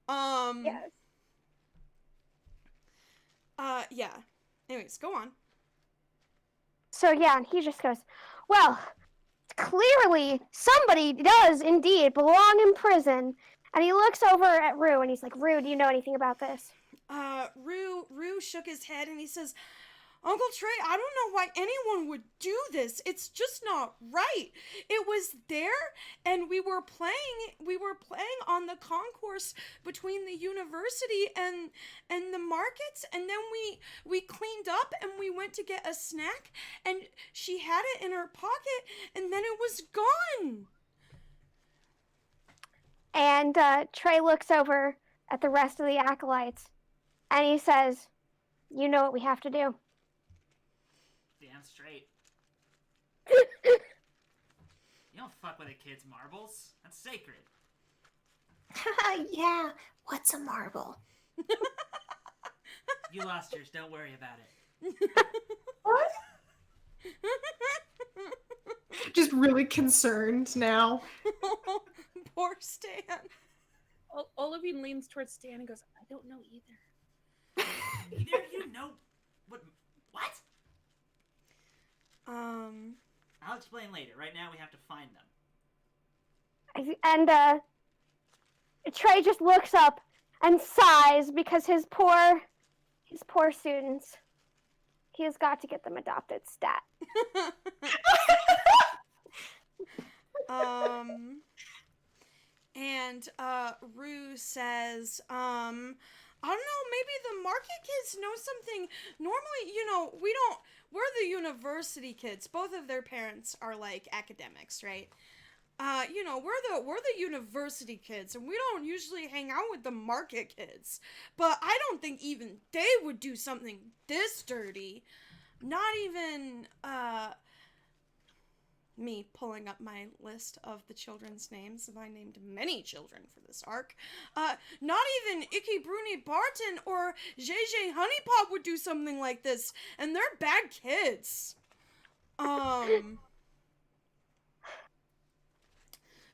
Yes. Yeah. Anyways, go on. So yeah, and he just goes, well, clearly somebody does indeed belong in prison. And he looks over at Rue and he's like, Rue, do you know anything about this? Rue shook his head and he says, Uncle Trey, I don't know why anyone would do this. It's just not right. It was there, and we were playing on the concourse between the university and the markets, and then we cleaned up and we went to get a snack, and she had it in her pocket, and then it was gone. And Trey looks over at the rest of the Acolytes, and he says, you know what we have to do. Damn straight. You don't fuck with a kid's marbles. That's sacred. Yeah, what's a marble? You lost yours. Don't worry about it. What? Just really concerned now. Poor Stan. Olivine leans towards Stan and goes, I don't know either. Either of you know what? I'll explain later. Right now, we have to find them. And Trey just looks up and sighs because his poor students. He has got to get them adopted stat. And Rue says, I don't know, maybe the market kids know something. Normally, we're the university kids. Both of their parents are like academics, right? We're the university kids, and we don't usually hang out with the market kids. But I don't think even they would do something this dirty. Not even me pulling up my list of the children's names. I named many children for this arc. Not even Icky Bruni Barton or JJ Honeypop would do something like this, and they're bad kids.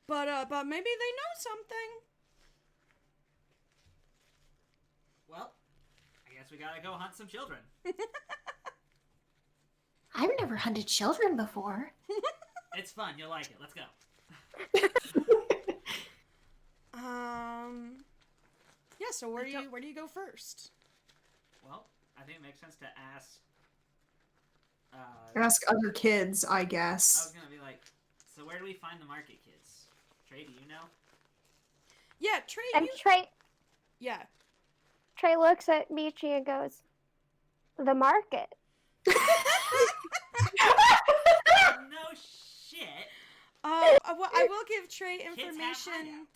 But maybe they know something. Well, I guess we gotta go hunt some children. I've never hunted children before. It's fun. You'll like it. Let's go. Yeah. So where do you go first? Well, I think it makes sense to ask. Ask other kids, I I guess. was gonna be like, so where do we find the market kids? Trey, do you know? Yeah, Trey. And Trey looks at Michi and goes, "The market." No shit. Well, I will give Trey Kids have information.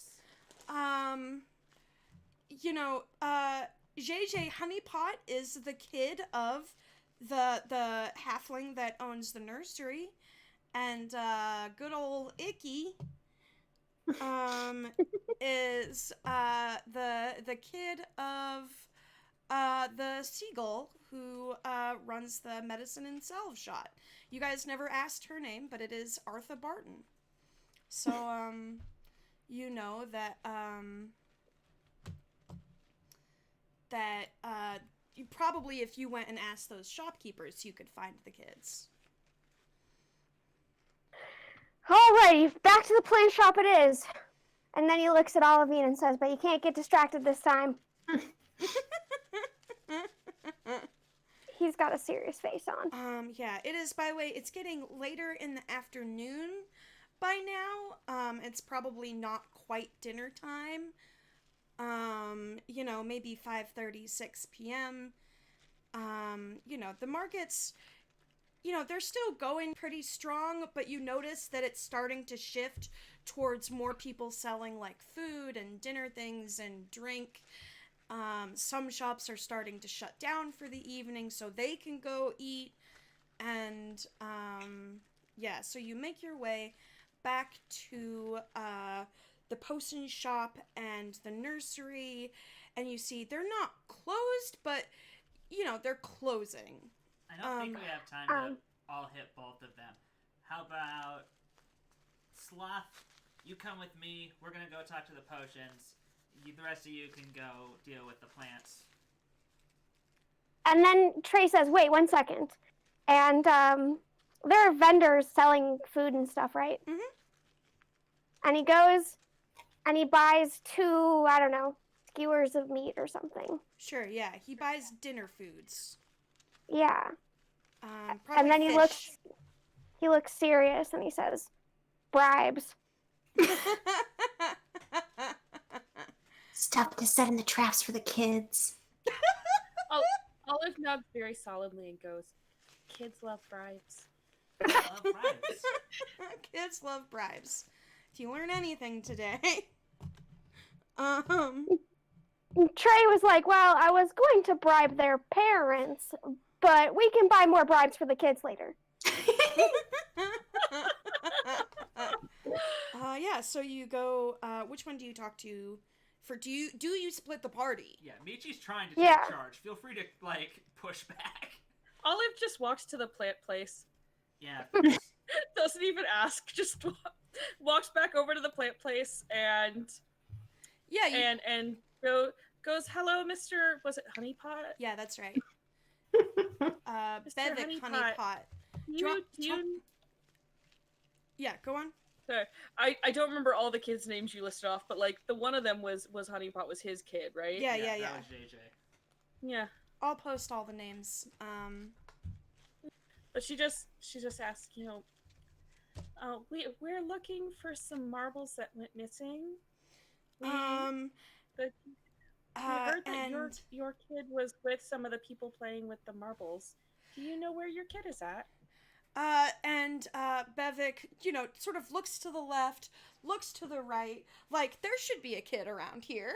hideouts. JJ Honeypot is the kid of the halfling that owns the nursery, and good old Icky is the kid of the seagull who runs the medicine and salve shot. You guys never asked her name, but it is Artha Barton. So you know that you probably, if you went and asked those shopkeepers, you could find the kids. Alrighty, back to the plant shop it is. And then he looks at Olivine and says, "But you can't get distracted this time." He's got a serious face on. Yeah, it is, by the way, it's getting later in the afternoon by now. It's probably not quite dinner time. Maybe 5:30, 6 p.m. The market's, they're still going pretty strong, but you notice that it's starting to shift towards more people selling, like, food and dinner things and drink. Some shops are starting to shut down for the evening so they can go eat. And, so you make your way back to, the potion shop and the nursery, and you see they're not closed, but, they're closing. I don't think we have time to all hit both of them. How about Sloth? You come with me. We're gonna go talk to the potions. The rest of you can go deal with the plants. And then Trey says, "Wait 1 second." And there are vendors selling food and stuff, right? Mm-hmm. And he goes and he buys 2, I don't know, skewers of meat or something. Sure, yeah. He buys dinner foods. Yeah. Probably And then fish. he looks serious and he says, "Bribes." Stuff to set in the traps for the kids. Olive nods very solidly and goes, "Kids love bribes." Love bribes. Kids love bribes. If you learn anything today. Trey was like, "Well, I was going to bribe their parents, but we can buy more bribes for the kids later." So you go, which one do you talk to do you split the party? Yeah, Michi's trying to take charge. Feel free to, push back. Olive just walks to the plant place. Yeah. Doesn't even ask, just walks back over to the plant place and goes, "Hello, Mr. Was it Honeypot?" Yeah, that's right. Mr. Bevic Honeypot. Yeah, go on. Sorry. I don't remember all the kids' names you listed off, but the one of them was Honeypot was his kid, right? Yeah. That was JJ. Yeah. I'll post all the names. But she just asks, we're looking for some marbles that went missing. We heard that your kid was with some of the people playing with the marbles. Do you know where your kid is at? Bevic, sort of looks to the left, looks to the right, like, there should be a kid around here.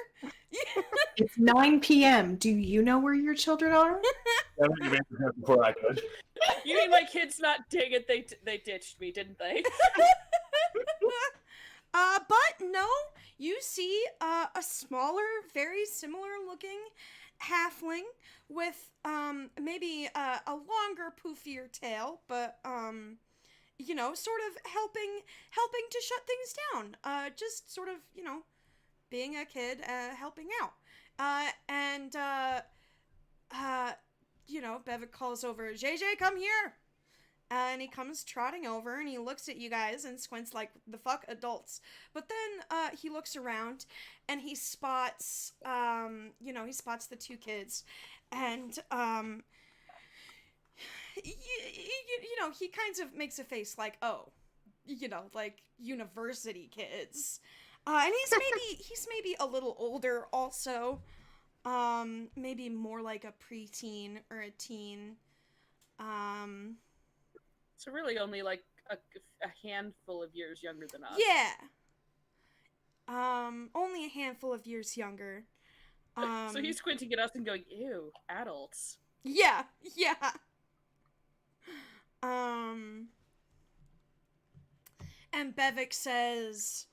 It's 9 p.m. Do you know where your children are? You made the joke before I could. You mean my kids not dang it, they ditched me, didn't they? But no, you see a smaller, very similar looking halfling with maybe a longer, poofier tail, but sort of helping to shut things down. Just sort of, being a kid, helping out. Bevic calls over, JJ, come here! And he comes trotting over and he looks at you guys and squints like the fuck adults. But then he looks around and he spots, he spots the two kids. And, he kind of makes a face like, oh, like university kids. And he's maybe a little older also. Maybe more like a preteen or a teen. So really only like a handful of years younger than us. Yeah. Only a handful of years younger. So he's squinting at us and going, ew, adults. Yeah. And Bevic says,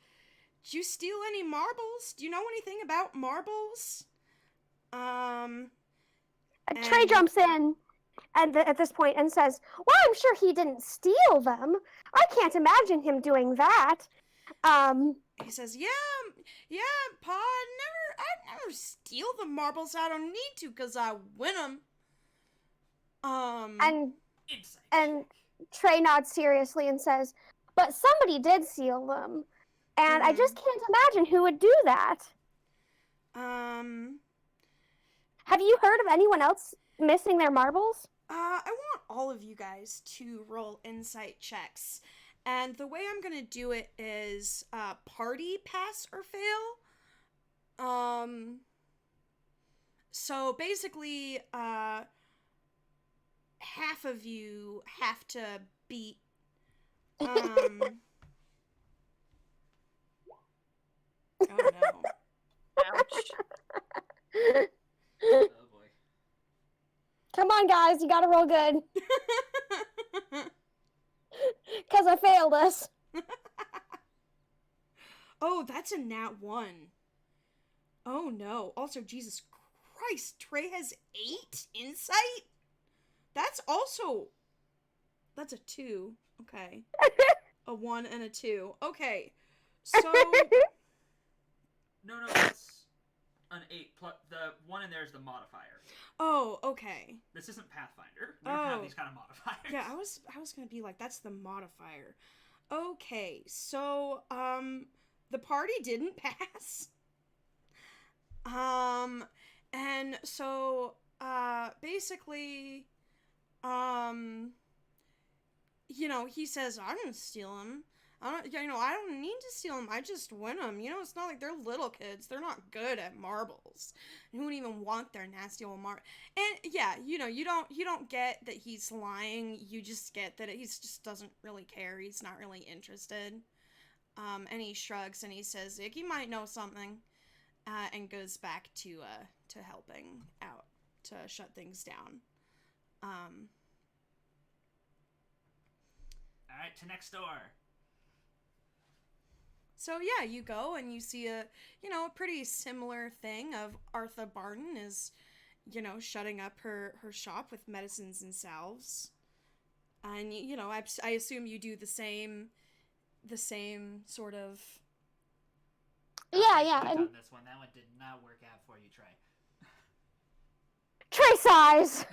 "Did you steal any marbles? Do you know anything about marbles?" Trey jumps in at this point and says, well, I'm sure he didn't steal them. I can't imagine him doing that. He says, yeah, Pa, I never steal the marbles. I don't need to, because I win them. And Trey nods seriously and says, but somebody did steal them. And I just can't imagine who would do that. Have you heard of anyone else missing their marbles? I want all of you guys to roll insight checks. And the way I'm going to do it is party pass or fail. So basically, half of you have to beat... Oh no. Ouch. Oh boy. Come on, guys, you gotta roll good. Because I failed us. Oh, that's a nat 1. Oh no. Also, Jesus Christ, Trey has 8 insight? That's a 2. Okay. A 1 and a 2. Okay. So... No, that's an 8. Plus, the 1 in there is the modifier. Oh, okay. This isn't Pathfinder. We don't have these kind of modifiers. Yeah, I was gonna be like, that's the modifier. Okay, so, the party didn't pass. And so, basically, he says, I didn't steal him. I don't need to steal them. I just win them. It's not like they're little kids. They're not good at marbles. Who would even want their nasty old marble? And yeah, you don't get that he's lying. You just get that he just doesn't really care. He's not really interested. And he shrugs and he says, Icky might know something, and goes back to helping out to shut things down. All right, to next door. So yeah, you go and you see a pretty similar thing of Artha Barton is, shutting up her shop with medicines and salves. And, I assume you do the same sort of... Yeah. I've done this one. That one did not work out for you, Trey. Trey sighs.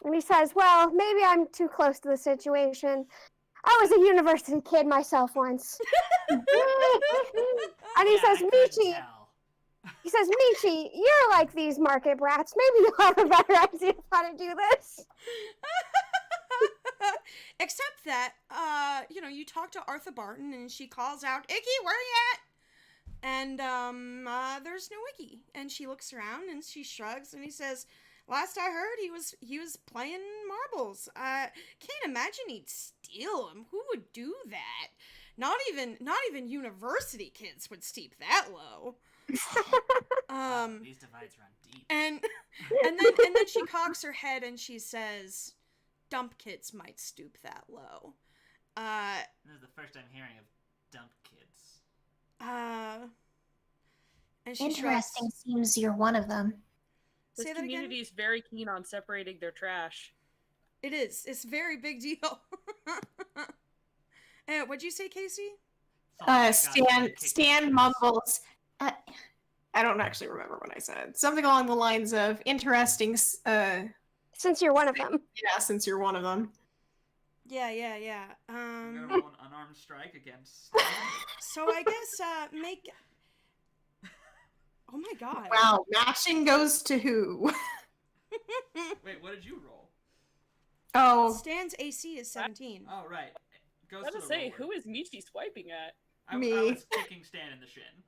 And he says, well, maybe I'm too close to the situation. I was a university kid myself once. And he says, Michi, you're like these market brats. Maybe you'll have a better idea of how to do this. Except that, you talk to Artha Barton and she calls out, Icky, where you at? And, there's no Icky. And she looks around and she shrugs and he says, last I heard, he was playing marbles. Can't imagine he'd steal them. Who would do that? Not even university kids would stoop that low. These divides run deep. And then she cocks her head and she says, "Dump kits might stoop that low." This is the first I'm hearing of dump kids. And she Interesting. shrugs. Seems you're one of them. This Say that again? community is very keen on separating their trash. It is. It's a very big deal. What'd you say, Casey? Stan mumbles. I don't actually remember what I said. Something along the lines of interesting. Since you're one of them. Yeah, since you're one of them. Yeah. I'm gonna roll an unarmed strike against. So I guess make. Oh my god. Wow, matching goes to who? Wait, what did you roll? Oh, Stan's AC is 17. Oh, right. Goes I was to gonna the say, roller. who is Michi swiping at? I Me. was kicking Stan in the shin.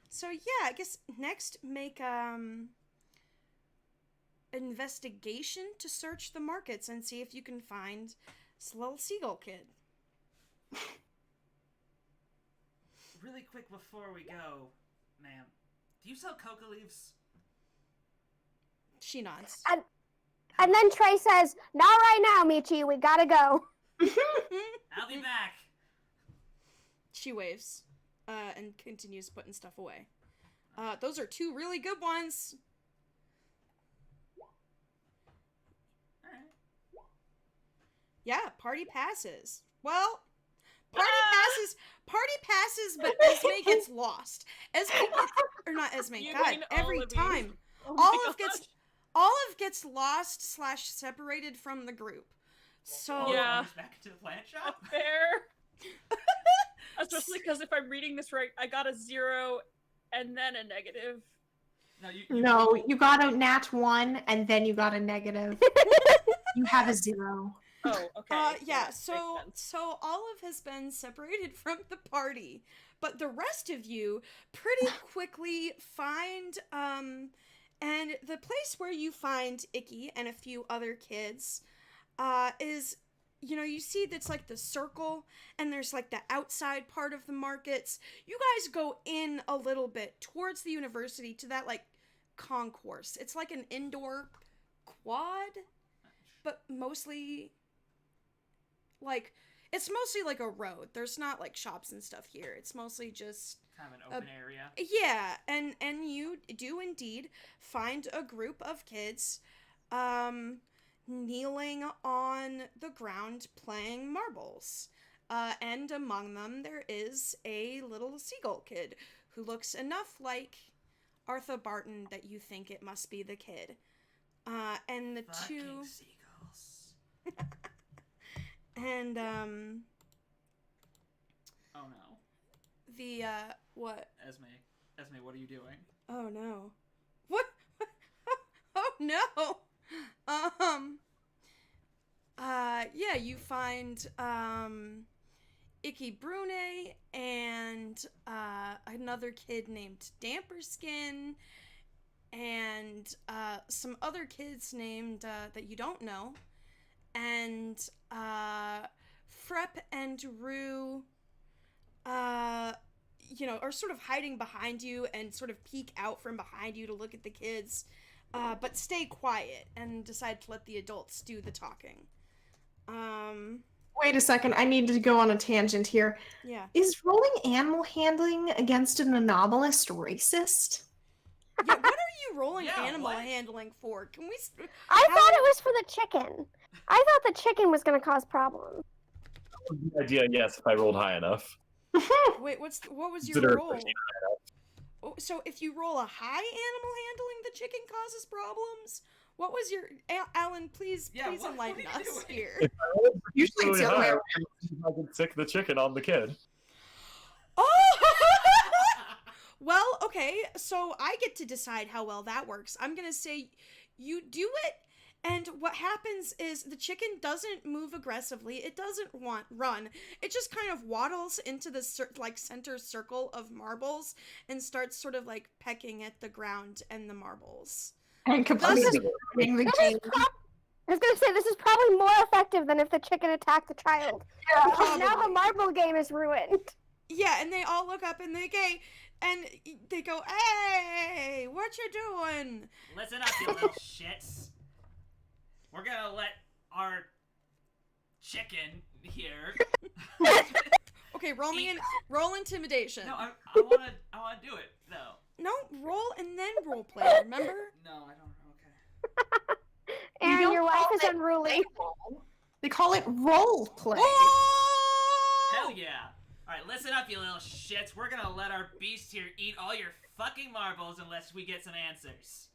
So yeah, I guess next make investigation to search the markets and see if you can find this little seagull kid. Really quick before we go, ma'am, do you sell coca leaves? She nods. And then Trey says, "Not right now, Michi. We gotta go." I'll be back. She waves and continues putting stuff away. Those are 2 really good ones. Alright. Yeah, party passes. Well, party passes, but Esme gets lost. Not Esme, You God, mean every Olive. time. Oh my Olive gets lost / separated from the group. So Yeah. Back to the plant shop. Fair. Especially because if I'm reading this right, I got a 0 and then a negative. no, you got a nat 1 and then you got a negative. You have a 0. Oh, okay. yeah, makes so sense. Olive has been separated from the party, but the rest of you pretty quickly find and the place where you find Icky and a few other kids is, you see that's like the circle and there's like the outside part of the markets. You guys go in a little bit towards the university to that like concourse. It's like an indoor quad, but mostly like it's mostly like a road. There's not like shops and stuff here. It's mostly just Kind of an open area. yeah, and you do indeed find a group of kids kneeling on the ground playing marbles. And among them there is a little seagull kid who looks enough like Arthur Barton that you think it must be the kid. And the Fucking two seagulls. and Oh no. the what? Esme, what are you doing? Oh no. What? Oh no. Yeah, you find Icky Brune and another kid named Damperskin and some other kids named that you don't know, and Frep and Rue are sort of hiding behind you and sort of peek out from behind you to look at the kids, but stay quiet and decide to let the adults do the talking. Wait a second, I need to go on a tangent here. Yeah. Is rolling animal handling against an anomalist racist? Yeah, what are you rolling Yeah, animal what? handling for? Can we... I thought it was for the chicken. I thought the chicken was going to cause problems. The idea, yes, if I rolled high enough. Wait, what was your Consider roll? 15 high enough. Oh, so if you roll a high animal handling, the chicken causes problems? What was your... Alan, please what enlighten are you us doing? here. If I rolled Usually it's the other way high, around. I could sick the chicken on the kid. Oh! Well, okay, so I get to decide how well that works. I'm gonna say you do it, and what happens is the chicken doesn't move aggressively. It doesn't run. It just kind of waddles into the center circle of marbles and starts sort of like pecking at the ground and the marbles. And completely ruining the game. I was going to say, this is probably more effective than if the chicken attacked the child. Because now the marble game is ruined. Yeah, and they all look up and they they go, "Hey, what you doing?" Listen up, you little shits. We're gonna let our chicken here. Okay, roll intimidation. No, I wanna do it though. No, roll and then role play. Remember? No, I don't. Okay. Aaron, your wife is unruly. They call it role play. Oh! Hell yeah! Alright, listen up, you little shits. We're gonna let our beast here eat all your fucking marbles unless we get some answers.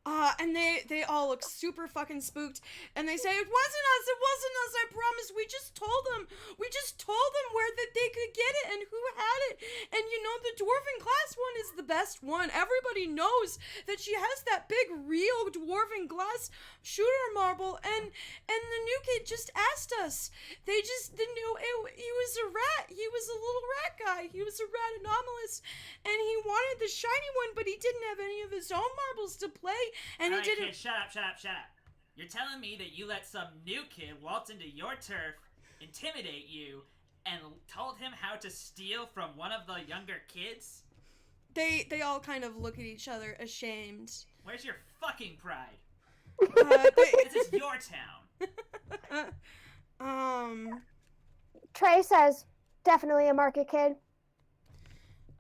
And they all look super fucking spooked, and they say, it wasn't us, I promise, we just told them where that they could get it and who had it, and you know, the dwarven glass one is the best one. Everybody knows that she has that big real dwarven glass shooter marble, and the new kid just asked us. They knew he was a rat, he was a little rat guy, he was a rat anomalous, and he wanted the shiny one, but he didn't have any of his own marbles to play. And Alright, he didn't. Kid, shut up. You're telling me that you let some new kid waltz into your turf, intimidate you, and told him how to steal from one of the younger kids? They all kind of look at each other, ashamed. Where's your fucking pride? This is your town. Trey says, definitely a market kid.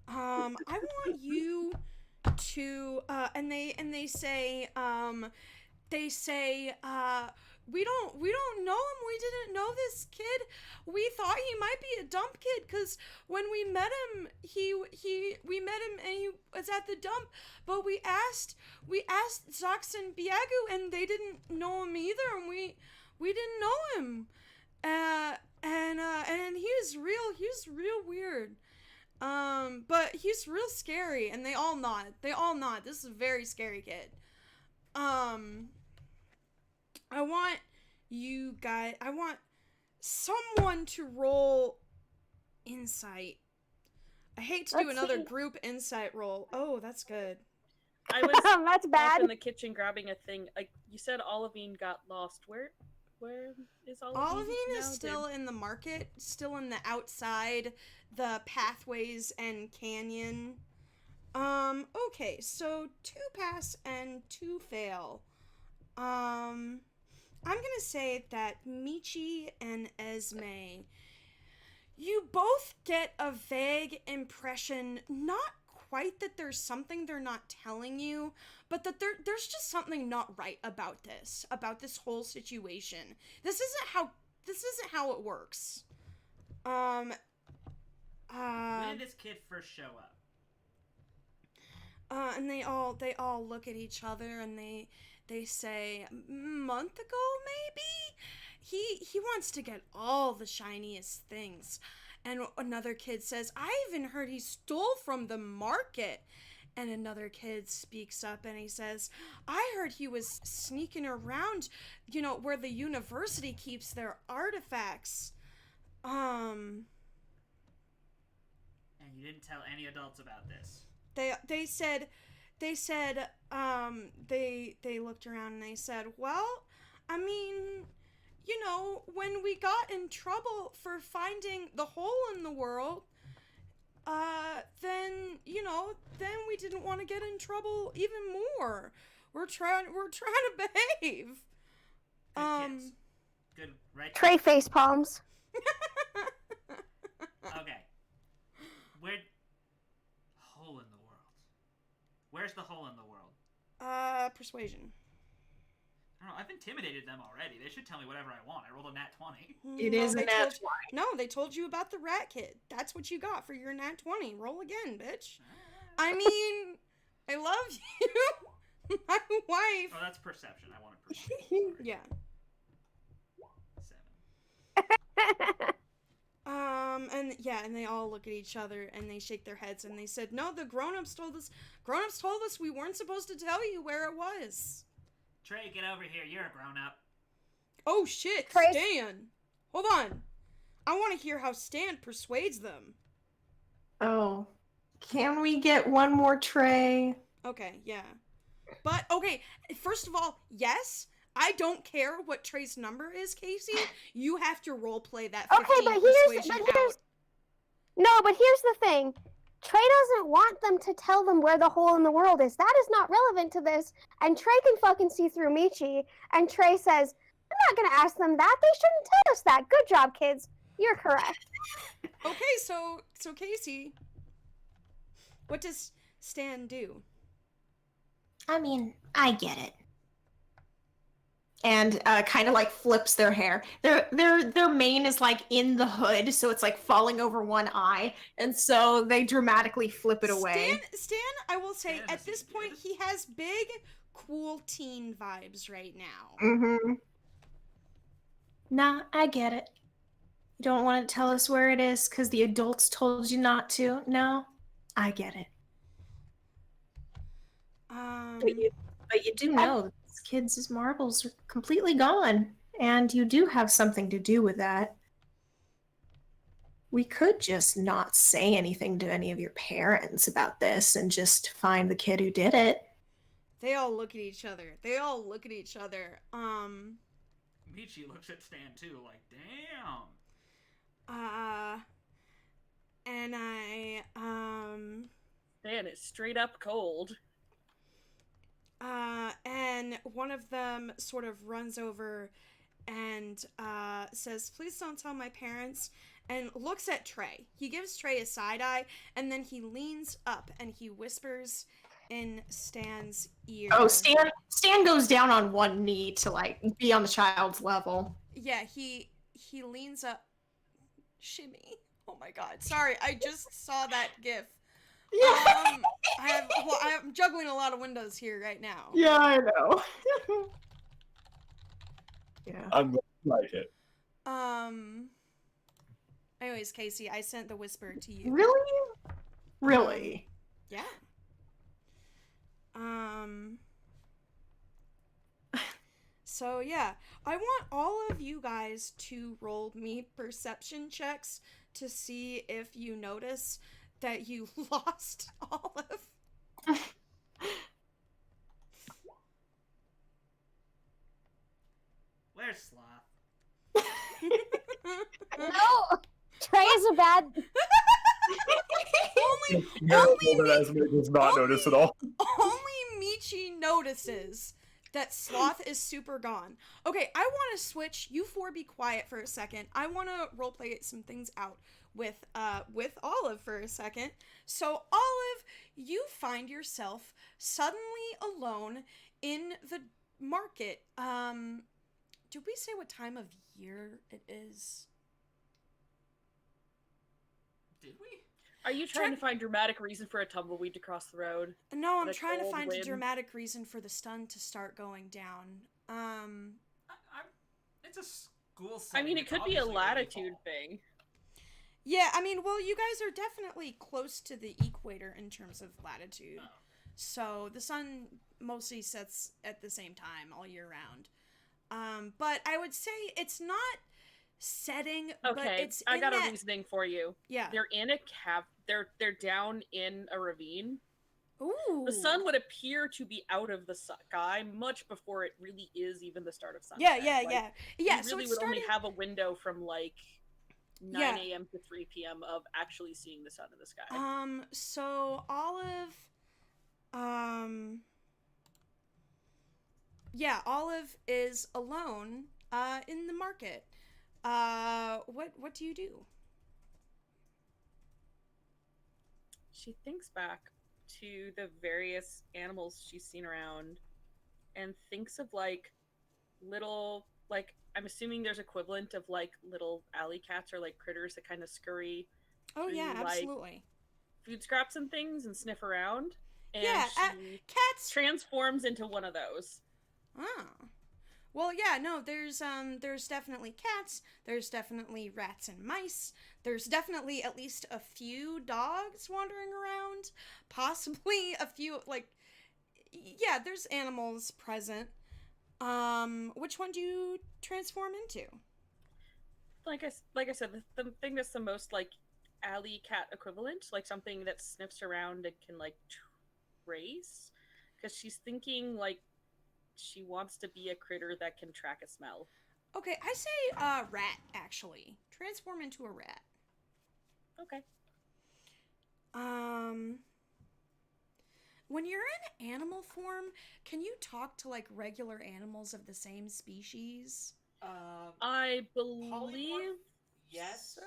I want you to and they say we don't know him. We didn't know this kid. We thought he might be a dump kid because when we met him, we met him and he was at the dump. But we asked Zox and Biagu and they didn't know him either, and we didn't know him. And he was real weird. But he's real scary, and they all nod. This is a very scary kid. I want someone to roll insight. I hate to do another group insight roll. Oh, that's good. I was that's bad. off in the kitchen grabbing a thing. Like you said, Olivine got lost. Where is Olivine? Olivine is now? still in the market, still in the outside, the pathways and canyon. Okay, so 2 pass and 2 fail. I'm gonna say that Michi and Esme, you both get a vague impression, not quite that there's something they're not telling you, but that there's just something not right about this whole situation. This isn't how it works. When did this kid first show up? And they all look at each other and they say, month ago maybe? He wants to get all the shiniest things. And another kid says, I even heard he stole from the market. And another kid speaks up and he says, I heard he was sneaking around, where the university keeps their artifacts. And you didn't tell any adults about this? They looked around and they said, well, I mean, when we got in trouble for finding the hole in the world, then we didn't want to get in trouble even more. We're trying to behave. Good kids. Good, right? Trey face palms. Okay. Hole in the world. Where's the hole in the world? Persuasion. I don't know, I've intimidated them already. They should tell me whatever I want. I rolled a nat 20. It is a nat 20. No, they told you about the rat kid. That's what you got for your nat 20. Roll again, bitch. I mean, I love you. My wife. Oh, that's perception. I wanted perception. Sorry. Yeah. 7. And they all look at each other and they shake their heads and they said, no, the grown-ups told us we weren't supposed to tell you where it was. Trey, get over here. You're a grown-up. Oh, shit. Trey? Stan. Hold on. I want to hear how Stan persuades them. Oh. Can we get one more Trey? Okay, yeah. But, okay, first of all, yes, I don't care what Trey's number is, Casey. You have to roleplay that 15 persuasion out. No, but here's the thing. Trey doesn't want them to tell them where the hole in the world is. That is not relevant to this. And Trey can fucking see through Michi. And Trey says, I'm not going to ask them that. They shouldn't tell us that. Good job, kids. You're correct. Okay, so Casey, what does Stan do? I mean, I get it. And kind of like flips their hair. Their mane is like in the hood, so it's like falling over one eye, and so they dramatically flip it away. Stan, I will say, Stan, at this point, he has big, cool teen vibes right now. Mm-hmm. Nah, I get it. You don't want to tell us where it is because the adults told you not to. No, I get it. But you do know that this kid's marbles are completely gone, and you do have something to do with that. We could just not say anything to any of your parents about this and just find the kid who did it. They all look at each other. Michi looks at Stan too, like, damn. And Stan is straight up cold. And one of them sort of runs over and says, please don't tell my parents, and looks at Trey. He gives Trey a side eye, and then he leans up and he whispers in Stan's ear. Oh, Stan goes down on one knee to like be on the child's level. Yeah, he leans up. Shimmy. Oh my god. Sorry, I just saw that gif. Yeah. I'm juggling a lot of windows here right now. Yeah, I know. Yeah. I'm glad you like it. Anyways, Casey, I sent the whisper to you. Really? Yeah. So yeah, I want all of you guys to roll me perception checks to see if you notice that you lost Olive. Where's Sloth? No! Trey is a bad... only does not notice at all. Only Michi notices that Sloth is super gone. Okay, I want to switch. You four be quiet for a second. I want to roleplay some things out with Olive for a second. So, Olive, you find yourself suddenly alone in the market. Did we say what time of year it is? Did we? Are you trying to find dramatic reason for a tumbleweed to cross the road? No, I'm Like trying to cold find a wind? dramatic reason for the sun to start going down. It's a school I setting. mean, it It's could be a obviously gonna latitude fall. thing. Yeah, I mean, well, you guys are definitely close to the equator in terms of latitude. Oh. So the sun mostly sets at the same time all year round. But I would say it's not setting, but Okay, it's I in got that... a reasoning for you. Yeah. They're in a cave. They're down in a ravine. Ooh. The sun would appear to be out of the sky much before it really is even the start of sunset. Yeah. You So really it's would starting... only have a window from like 9 Yeah. a.m. to 3 p.m. of actually seeing the sun in the sky. So Olive, yeah, Olive is alone, in the market. What do you do? She thinks back to the various animals she's seen around and thinks of like little, like, I'm assuming there's equivalent of like little alley cats or like critters that kind of scurry Oh through, yeah, like, absolutely. food scraps and things and sniff around. And Yeah, she cats. transforms into one of those. Ah. Well, yeah, no, there's definitely cats, there's definitely rats and mice, there's definitely at least a few dogs wandering around, possibly a few, like, yeah, there's animals present. Which one do you transform into? Like I said, the thing that's the most like alley cat equivalent, like something that sniffs around and can like trace, because she's thinking like she wants to be a critter that can track a smell. Okay, I say rat, actually. Transform into a rat. Okay. Um, when you're in animal form, can you talk to like regular animals of the same species? I Polymorph, believe yes. so.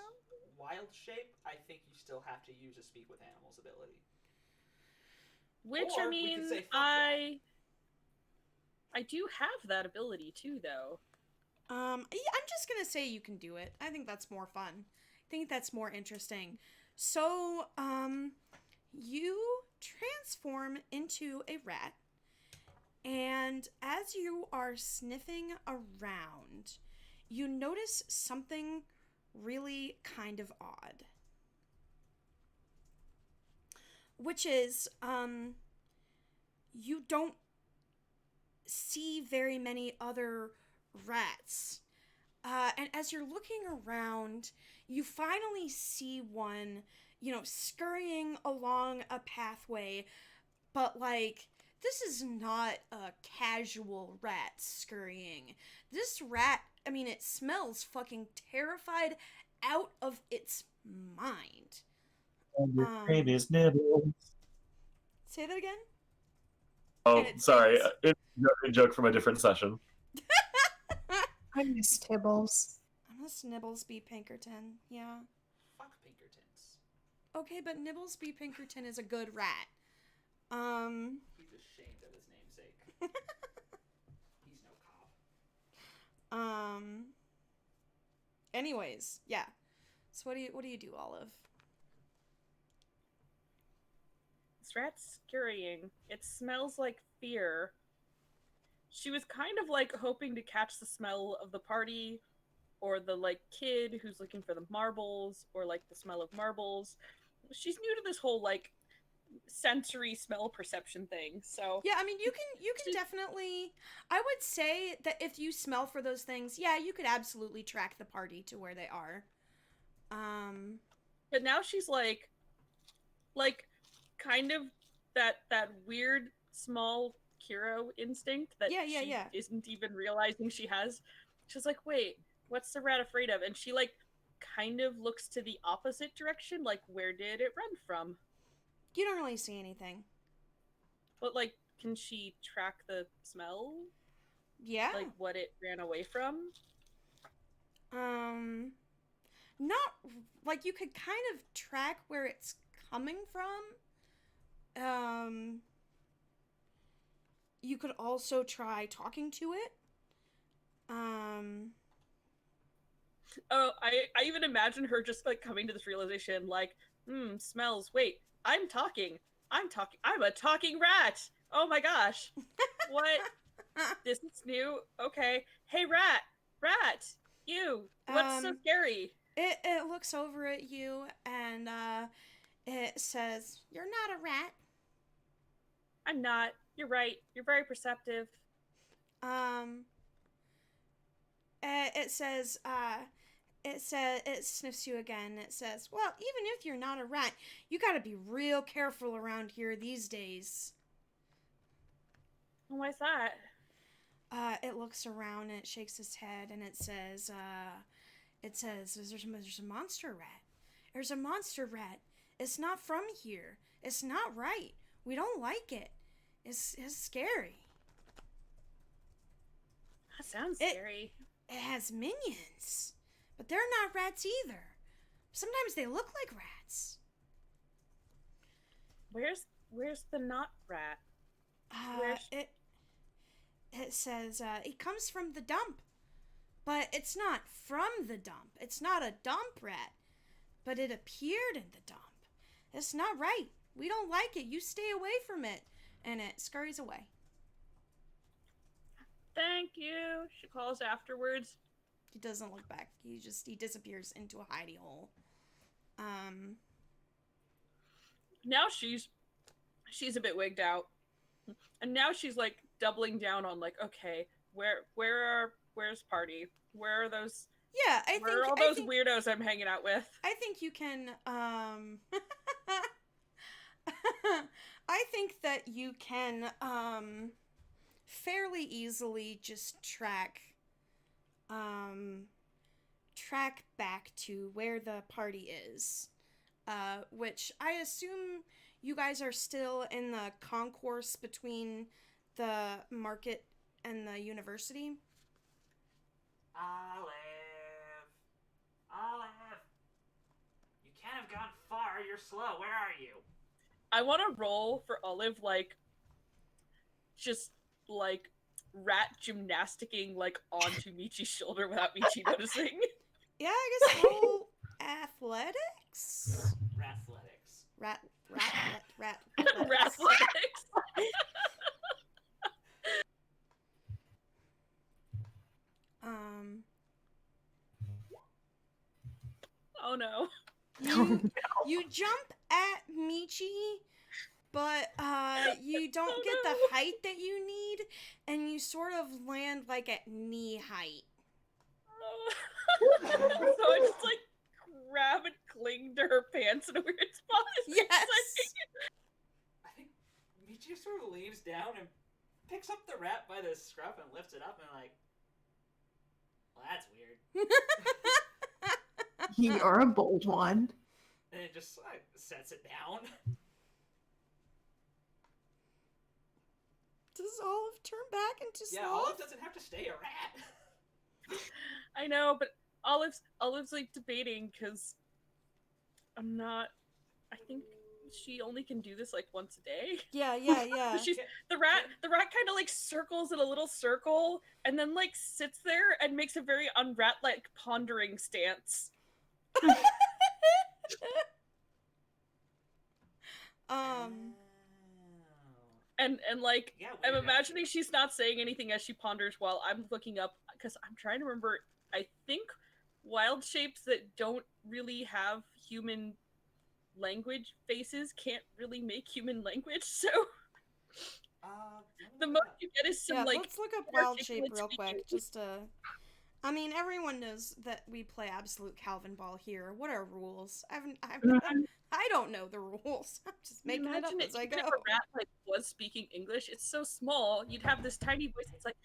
Wild shape, I think you still have to use a speak with animals ability. Which Or I we mean, could say fuck I do have that ability too, though. Yeah, I'm just gonna say you can do it. I think that's more fun. I think that's more interesting. So, you transform into a rat, and as you are sniffing around, you notice something really kind of odd. Which is, you don't see very many other rats. And as you're looking around, you finally see one, scurrying along a pathway, but like, this is not a casual rat scurrying. This rat, I mean, it smells fucking terrified out of its mind. And your baby's nibbles. Say that again? Oh, sorry. It's a joke from a different session. I miss Tibbles. I'm a Snibblesby Pinkerton, yeah. Fuck Pinkertons. Okay, but Nibblesby Pinkerton is a good rat. He's ashamed of his namesake. He's no cop. Anyways, yeah. So what do you do, Olive? This rat's scurrying. It smells like fear. She was kind of like hoping to catch the smell of the party, or the like kid who's looking for the marbles, or like the smell of marbles. She's new to this whole like sensory smell perception thing, so Yeah, I mean, you can definitely, I would say that if you smell for those things, yeah, you could absolutely track the party to where they are. But now she's like kind of that weird small hero instinct that she isn't even realizing she has. She's like, wait, what's the rat afraid of? And she like kind of looks to the opposite direction, like, where did it run from? You don't really see anything. But like, can she track the smell? Yeah. Like what it ran away from? Not like, you could kind of track where it's coming from. You could also try talking to it. Oh, I even imagine her just like coming to this realization, like, smells. Wait, I'm talking. I'm a talking rat. Oh my gosh. What? This is new. Okay. Hey, rat, you. What's so scary? It looks over at you and it says, "You're not a rat." I'm not. You're right. You're very perceptive. It says, it sniffs you again. It says, "Well, even if you're not a rat, you gotta be real careful around here these days." Why's that? It looks around and it shakes its head and it says, there's a monster rat. There's a monster rat. It's not from here. It's not right. We don't like it. It's scary. That sounds scary. It has minions, but they're not rats either. Sometimes they look like rats. Where's the not rat? It says it comes from the dump, but it's not from the dump. It's not a dump rat, but it appeared in the dump. It's not right. We don't like it. You stay away from it. And it scurries away. Thank you, she calls afterwards. He doesn't look back. He disappears into a hidey hole. Now she's a bit wigged out. And now she's like doubling down on like, okay, where's party? Where are those? Yeah, where are all those weirdos I'm hanging out with? I think you can I think that you can fairly easily just track back to where the party is. which I assume you guys are still in the concourse between the market and the university. Olive, you can't have gone far. You're slow. Where are you? I want to roll for Olive, like, just, like, rat gymnasticking, like, onto Michi's shoulder without Michi noticing. Yeah, I guess roll athletics? Rathletics. Rat. Rathletics. Oh no. You jump at Michi, but you don't get the height that you need, and you sort of land like at knee height. So I just like grab and cling to her pants in a weird spot. Yes. I think Michi sort of leans down and picks up the rat by the scruff and lifts it up and like, well, that's weird. You're a bold one. And it just like sets it down. Does Olive turn back into Sloth? Yeah, Olive doesn't have to stay a rat. I know, but Olive's like debating because I think she only can do this like once a day. Yeah. The rat kind of like circles in a little circle and then like sits there and makes a very unrat like pondering stance. And like yeah, I'm imagining she's not saying anything as she ponders while I'm looking up because I'm trying to remember. I think wild shapes that don't really have human language faces can't really make human language. So the most you get is some like. Let's look up wild shape real quick. Just I mean, everyone knows that we play absolute Calvin Ball here. What are rules? I don't know the rules. I'm just making it up as I go. If a rat like was speaking English, it's so small. You'd have this tiny voice that's like,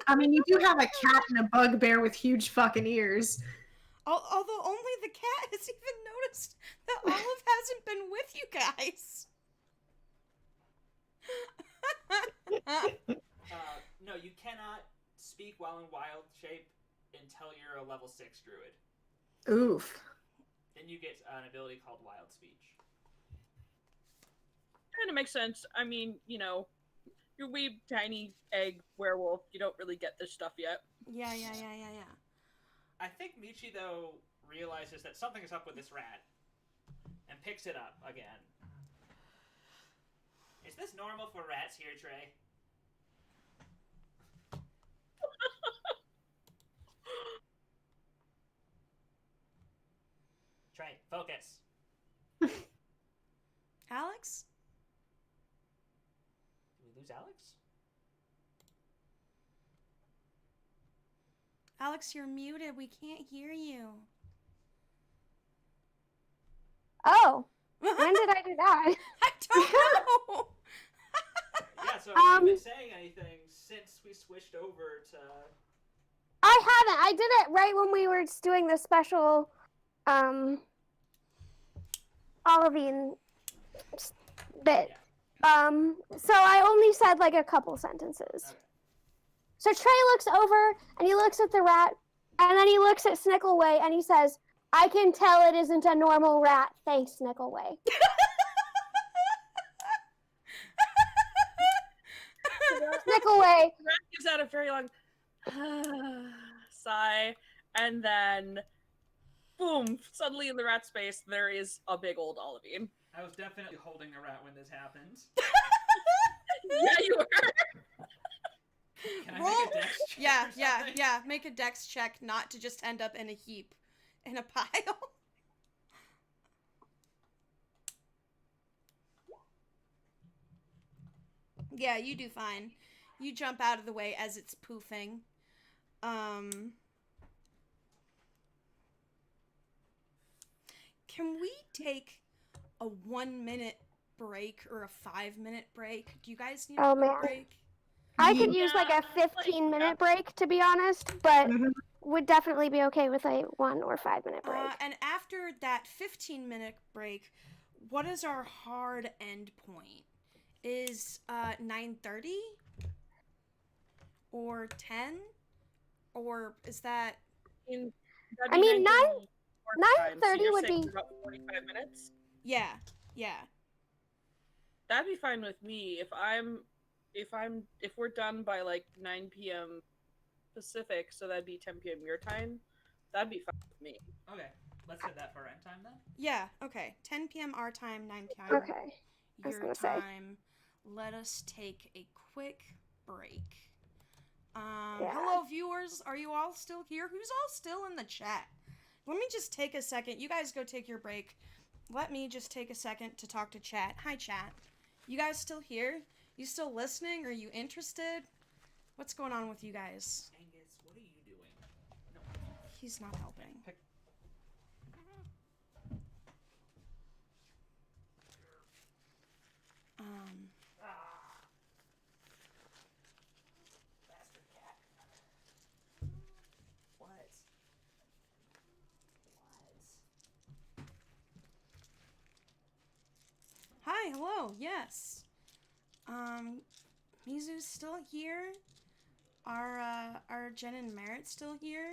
I mean, you do have a cat and a bugbear with huge fucking ears. Although only the cat has even noticed that Olive hasn't been with you guys. No, you cannot speak while in wild shape until you're a level 6 druid. Oof. Then you get an ability called Wild Speech. Kind of makes sense. I mean, you know, your wee tiny egg werewolf, you don't really get this stuff yet. Yeah. I think Michi, though, realizes that something is up with this rat and picks it up again. Is this normal for rats here, Trey? Trey, focus. Alex? Did we lose Alex? Alex, you're muted. We can't hear you. Oh. When did I do that? I don't know. Yeah, so have you been saying anything since we switched over to... I haven't. I did it right when we were doing the special, Olivine bit. Yeah. So I only said like a couple sentences. Okay. So Trey looks over and he looks at the rat and then he looks at Snickleway and he says, "I can tell it isn't a normal rat. Thanks, Snickleway." Snickleway. The rat gives out a very long sigh, and then boom, suddenly in the rat space there is a big old Olivine. I was definitely holding the rat when this happened. Yeah, you were. Can I make a dex check or something? Yeah. Make a dex check not to just end up in a heap. In a pile. Yeah, you do fine. You jump out of the way as it's poofing. Can we take a 1 minute break or a 5 minute break? Do you guys need a break? I could use like a 15-minute break, to be honest, but would definitely be okay with a 1 or 5 minute break. And after that 15-minute break, what is our hard end point? Is 9:30 or 10, or is that? I mean, 9:30 9:30 would be about 45 minutes. Yeah. That'd be fine with me if we're done by like 9 p.m. Pacific, so that'd be 10 p.m. your time. That'd be fine with me. Okay, let's set that for end time then. Yeah. Okay. 10 p.m. our time, 9 p.m. okay. Your time. Let us take a quick break. Hello, viewers. Are you all still here? Who's all still in the chat? Let me just take a second. You guys go take your break. Let me just take a second to talk to chat. Hi, chat. You guys still here? You still listening? Are you interested? What's going on with you guys? Angus, what are you doing? No. He's not helping. Bastard cat. What? Hi, hello, yes. Mizu's still here. Our Jen and Merritt's still here.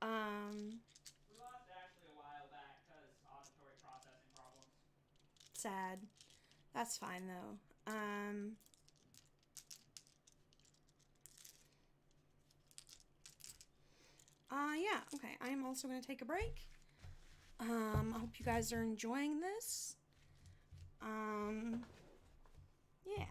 We lost Ashley a while back because auditory processing problems. Sad. That's fine though. Yeah, okay. I am also gonna take a break. I hope you guys are enjoying this. Yeah.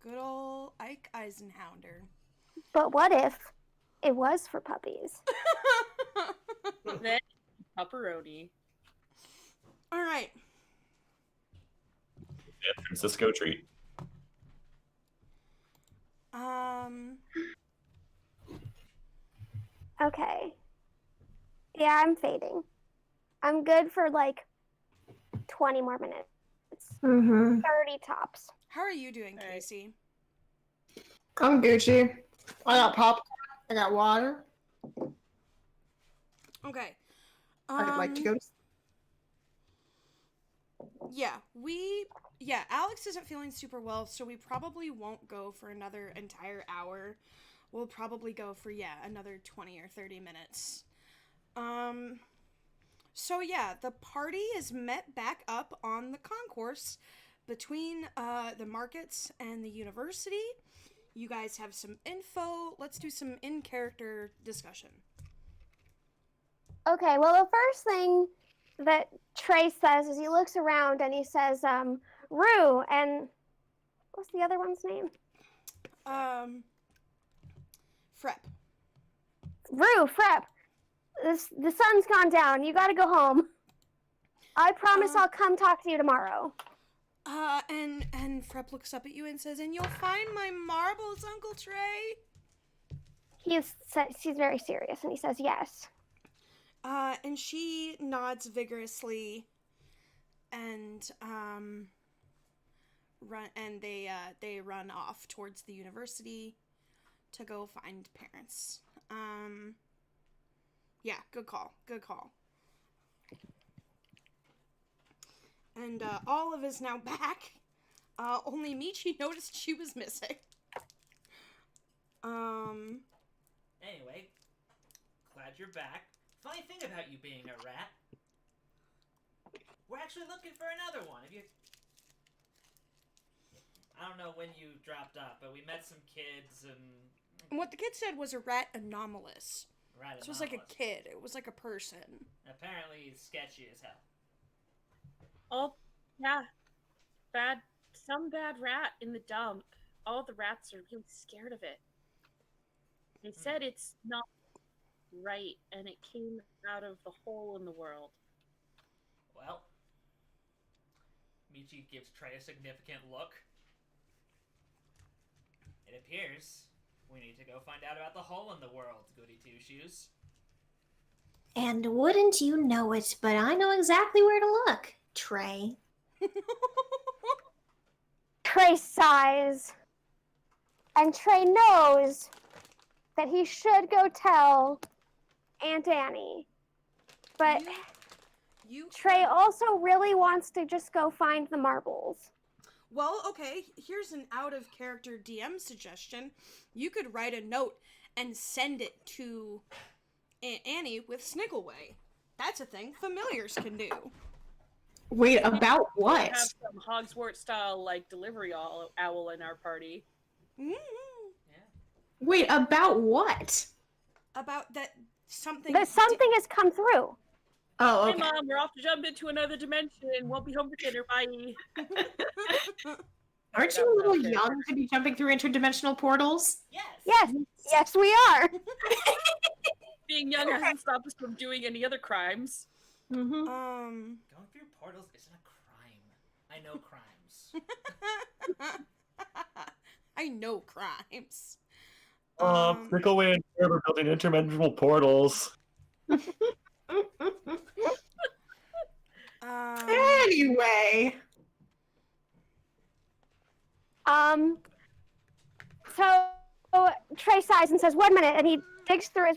Good old Ike Eisenhounder. But what if it was for puppies? Then pepperoni. All right. San Francisco treat. Okay. Yeah, I'm fading. I'm good for like 20 more minutes. 30 tops. How are you doing, Casey? I'm Gucci. I got popcorn. I got water. Okay. I'd like to go. Yeah, Alex isn't feeling super well, so we probably won't go for another entire hour. We'll probably go for, another 20 or 30 minutes. So yeah, the party is met back up on the concourse between the markets and the university. You guys have some info. Let's do some in-character discussion. Okay, well, the first thing that Trey says is he looks around and he says, Rue, and what's the other one's name? Frep. Rue, Frep, the sun's gone down. You gotta go home. I promise I'll come talk to you tomorrow. And Frep looks up at you and says, and you'll find my marbles, Uncle Trey? He's very serious, and he says yes. And she nods vigorously, and they run off towards the university to go find parents. Yeah, good call. And Olive is now back. Only Michi noticed she was missing. Anyway, glad you're back. Funny thing about you being a rat, we're actually looking for another one. I don't know when you dropped off, but we met some kids and... What the kid said was a rat anomalous. This was like a kid. It was like a person. Apparently he's sketchy as hell. Oh, yeah. Some bad rat in the dump. All the rats are really scared of it. They said it's not right, and it came out of the hole in the world. Well, Michi gives Trey a significant look. It appears we need to go find out about the hole in the world, Goody Two-Shoes. And wouldn't you know it, but I know exactly where to look, Trey. Trey sighs, and Trey knows that he should go tell Aunt Annie. But Trey also really wants to just go find the marbles. Well, okay, here's an out-of-character DM suggestion. You could write a note and send it to Aunt Annie with Sniggleway. That's a thing familiars can do. Wait, about what? We have some Hogswort-style, delivery owl in our party. Mm-hmm. Yeah. Wait, about what? About that something... That something has come through. Oh, okay. Hey, Mom, we're off to jump into another dimension. Won't be home for dinner. Bye. Aren't you a little young to be jumping through interdimensional portals? Yes, we are. Being young hasn't stopped us from doing any other crimes. Mm-hmm. Going through portals isn't a crime. I know crimes. I know crimes. Sniggleway and Fred are building interdimensional portals. Anyway. So Trey sighs and says, 1 minute, and he digs through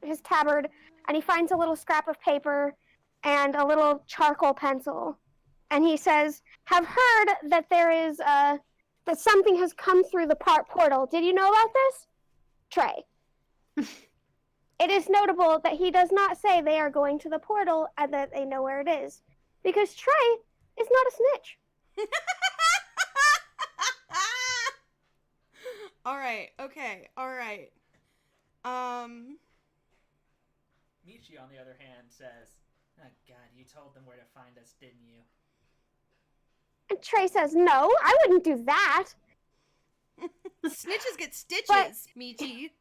his tabard, and he finds a little scrap of paper and a little charcoal pencil. And he says, have heard that there is, that something has come through the portal. Did you know about this? Trey. It is notable that he does not say they are going to the portal and that they know where it is. Because Trey is not a snitch. Alright, okay, alright. Michi, on the other hand, says, oh god, you told them where to find us, didn't you? And Trey says, no, I wouldn't do that. Snitches get stitches, Michi.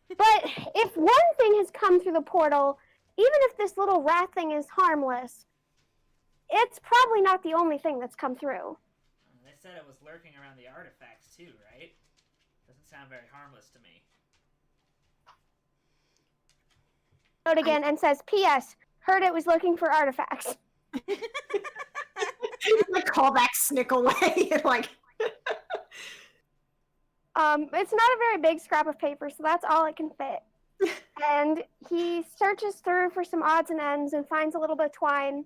But if one thing has come through the portal, even if this little rat thing is harmless, it's probably not the only thing that's come through. They said it was lurking around the artifacts too, right? Doesn't sound very harmless to me. Note again and says, P.S. Heard it was looking for artifacts. Like callback snick away. Like it's not a very big scrap of paper, so that's all it can fit. And he searches through for some odds and ends and finds a little bit of twine.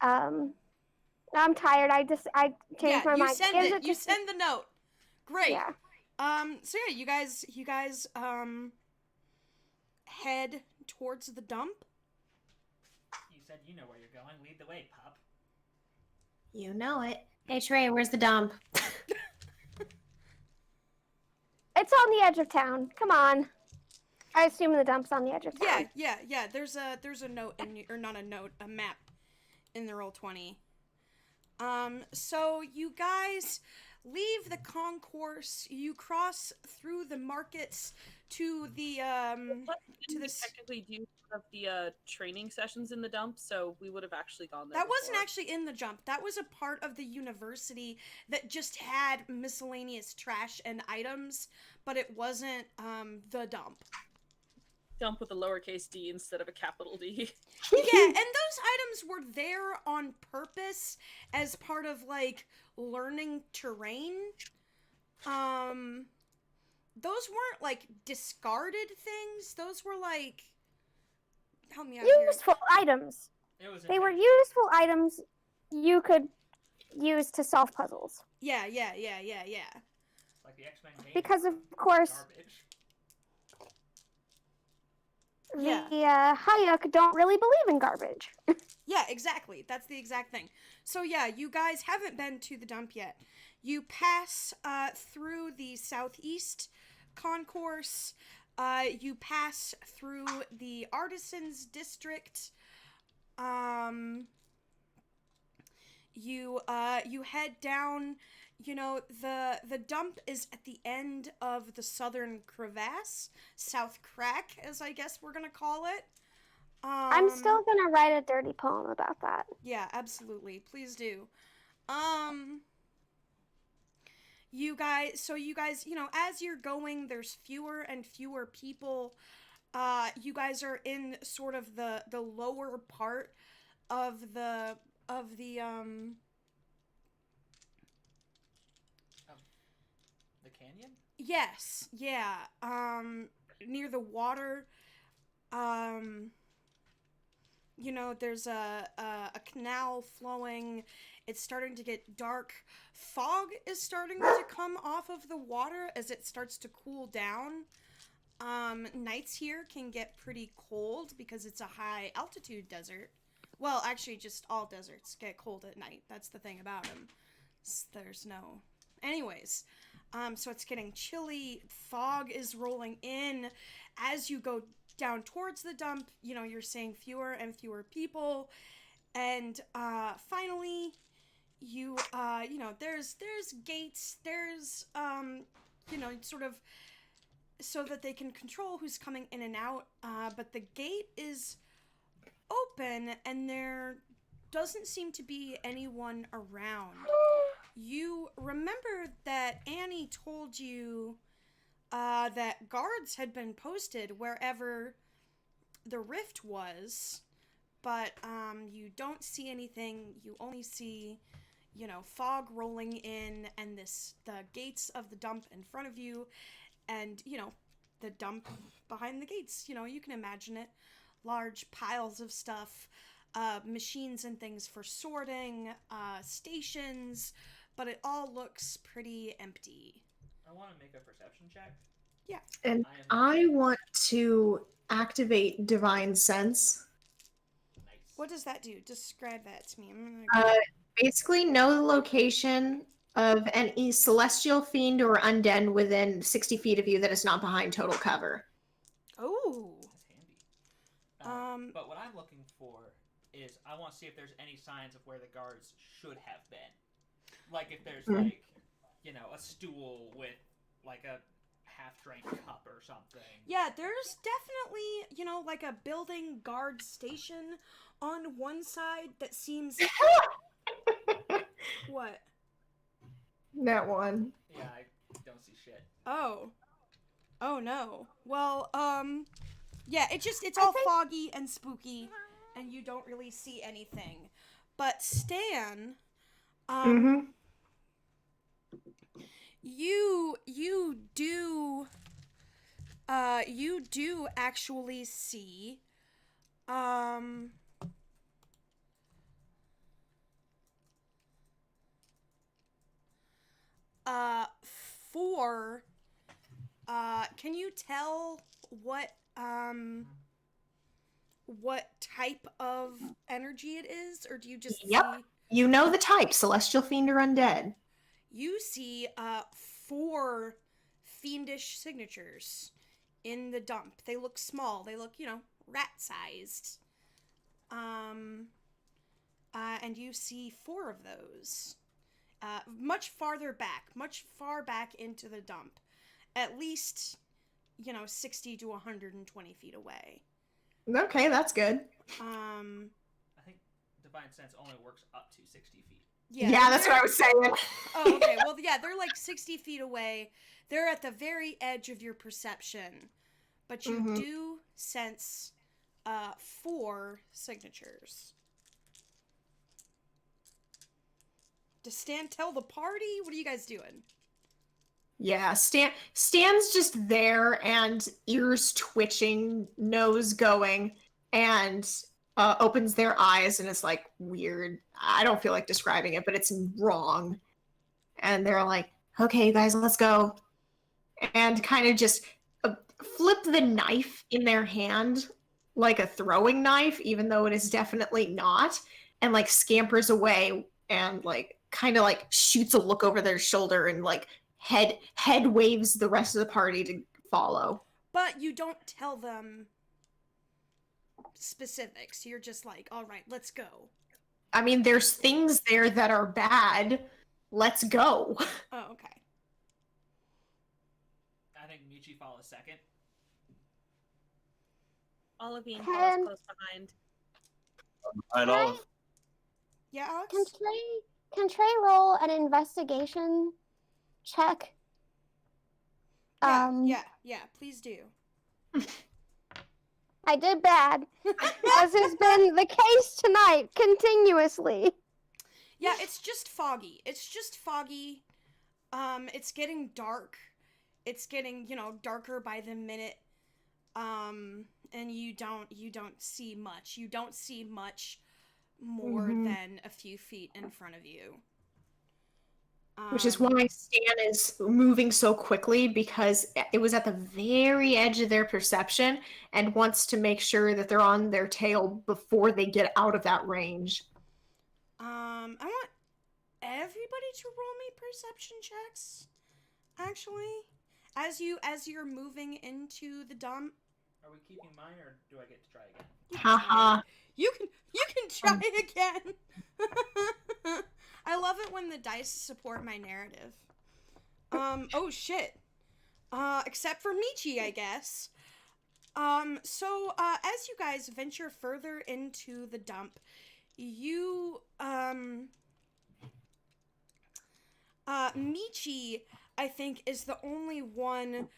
I'm tired. I changed my mind. You send the note. Great. Yeah. So yeah, you guys head towards the dump. You said you know where you're going. Lead the way, pup. You know it. Hey Trey, where's the dump? It's on the edge of town. Come on. I assume the dump's on the edge of town. Yeah. There's a note or not a note, a map in the Roll20. So you guys leave the concourse. You cross through the markets to the technically do of the training sessions in the dump, so we would have actually gone there. That wasn't actually in the jump. That was a part of the university that just had miscellaneous trash and items, but it wasn't the dump. Dump with a lowercase d instead of a capital D. Yeah, and those items were there on purpose as part of like learning terrain. Those weren't like discarded things. Those were like, help me out useful items. They were useful items you could use to solve puzzles. Yeah. Like the X-Men game. Because of course, the Huyuk don't really believe in garbage. Yeah, exactly. That's the exact thing. So yeah, you guys haven't been to the dump yet. You pass through the southeast concourse. You pass through the artisans district. You head down. You know, the dump is at the end of the southern crevasse, south crack, as I guess we're gonna call it. I'm still gonna write a dirty poem about that. Yeah, absolutely. Please do. You guys, you know, as you're going, there's fewer and fewer people. You guys are in sort of the lower part of the canyon? Yes, yeah. Near the water. You know, there's a canal flowing. It's starting to get dark. Fog is starting to come off of the water as it starts to cool down. Nights here can get pretty cold because it's a high altitude desert. Well, actually, just all deserts get cold at night. That's the thing about them. There's no... Anyways, so it's getting chilly. Fog is rolling in. As you go down towards the dump, you know, you're seeing fewer and fewer people. And finally, you know, there's gates. There's, you know, sort of so that they can control who's coming in and out. But the gate is open and there doesn't seem to be anyone around. You remember that Annie told you that guards had been posted wherever the rift was, but you don't see anything. You only see, you know, fog rolling in and the gates of the dump in front of you, and, you know, the dump behind the gates. You know, you can imagine it. Large piles of stuff, machines and things for sorting, stations, but it all looks pretty empty. I want to make a perception check. Yeah. And I want to activate Divine Sense. Nice. What does that do? Describe that to me. Basically, know the location of any celestial fiend or undead within 60 feet of you that is not behind total cover. Oh. That's handy. But what I'm looking for is I want to see if there's any signs of where the guards should have been. Like if there's like you know, a stool with like a half-drank cup or something. Yeah, there's definitely, you know, like a building guard station on one side that seems... What? That one. Yeah, I don't see shit. Oh. Oh no. Well, yeah, it's all foggy and spooky, and you don't really see anything. But Stan, you do actually see, four, can you tell what type of energy it is, or do you just Yep. see... You know the type, celestial, fiend, or undead. You see 4 fiendish signatures in the dump. They look small. They look, you know, rat-sized. And you see 4 of those. Much far back into the dump. At least, you know, 60 to 120 feet away. Okay, that's good. I think Divine Sense only works up to 60 feet. Yeah, that's what I was saying. Oh, okay. Well, yeah, they're like 60 feet away. They're at the very edge of your perception. But you do sense 4 signatures. Does Stan tell the party? What are you guys doing? Yeah, Stan's just there and ears twitching, nose going, and opens their eyes and is like weird. I don't feel like describing it, but it's wrong. And they're like, okay, you guys, let's go. And kind of just flip the knife in their hand like a throwing knife, even though it is definitely not, and like scampers away and like kind of like shoots a look over their shoulder and like head waves the rest of the party to follow. But you don't tell them specifics. You're just like, all right, let's go. I mean, there's things there that are bad. Let's go. Oh, okay. I think Michi follows second. Olivine follows close behind. Behind Olive. Yeah, Alex? Can Trey roll an investigation check? Yeah, please do. I did bad, as has been the case tonight, continuously. Yeah, it's just foggy. It's getting dark. It's getting, you know, darker by the minute. And you don't see much. You don't see much more than a few feet in front of you. Which is why Stan is moving so quickly, because it was at the very edge of their perception and wants to make sure that they're on their tail before they get out of that range. I want everybody to roll me perception checks, actually. As you're moving into the dump. Are we keeping mine, or do I get to try again? Haha. You can try again. I love it when the dice support my narrative. Oh shit. Except for Michi, I guess. So as you guys venture further into the dump, you Michi, I think, is the only one.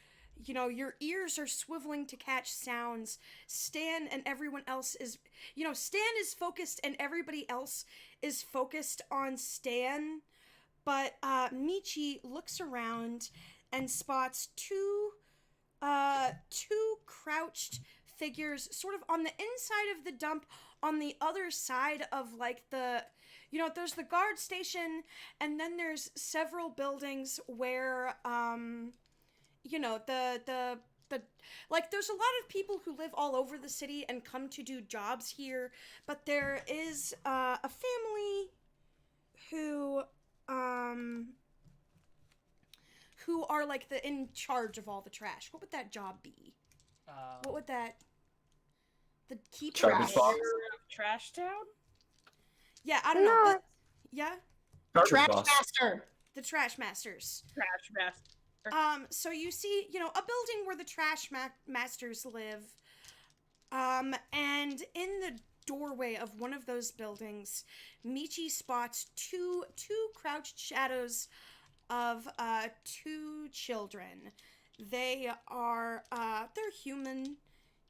You know, your ears are swiveling to catch sounds. Stan and everyone else is... You know, Stan is focused and everybody else is focused on Stan. But Michi looks around and spots two crouched figures sort of on the inside of the dump, on the other side of, like, the... You know, there's the guard station, and then there's several buildings where, you know, the like, there's a lot of people who live all over the city and come to do jobs here, but there is a family who are like in charge of all the trash. What would that job be? What would that... The keep Garbage box. Trash town? Yeah, I don't know. Yeah? Trash master. The Trash Masters. Trash Master. So you see, a building where the Trash Masters live. And in the doorway of one of those buildings, Michi spots two crouched shadows of two children. They are they're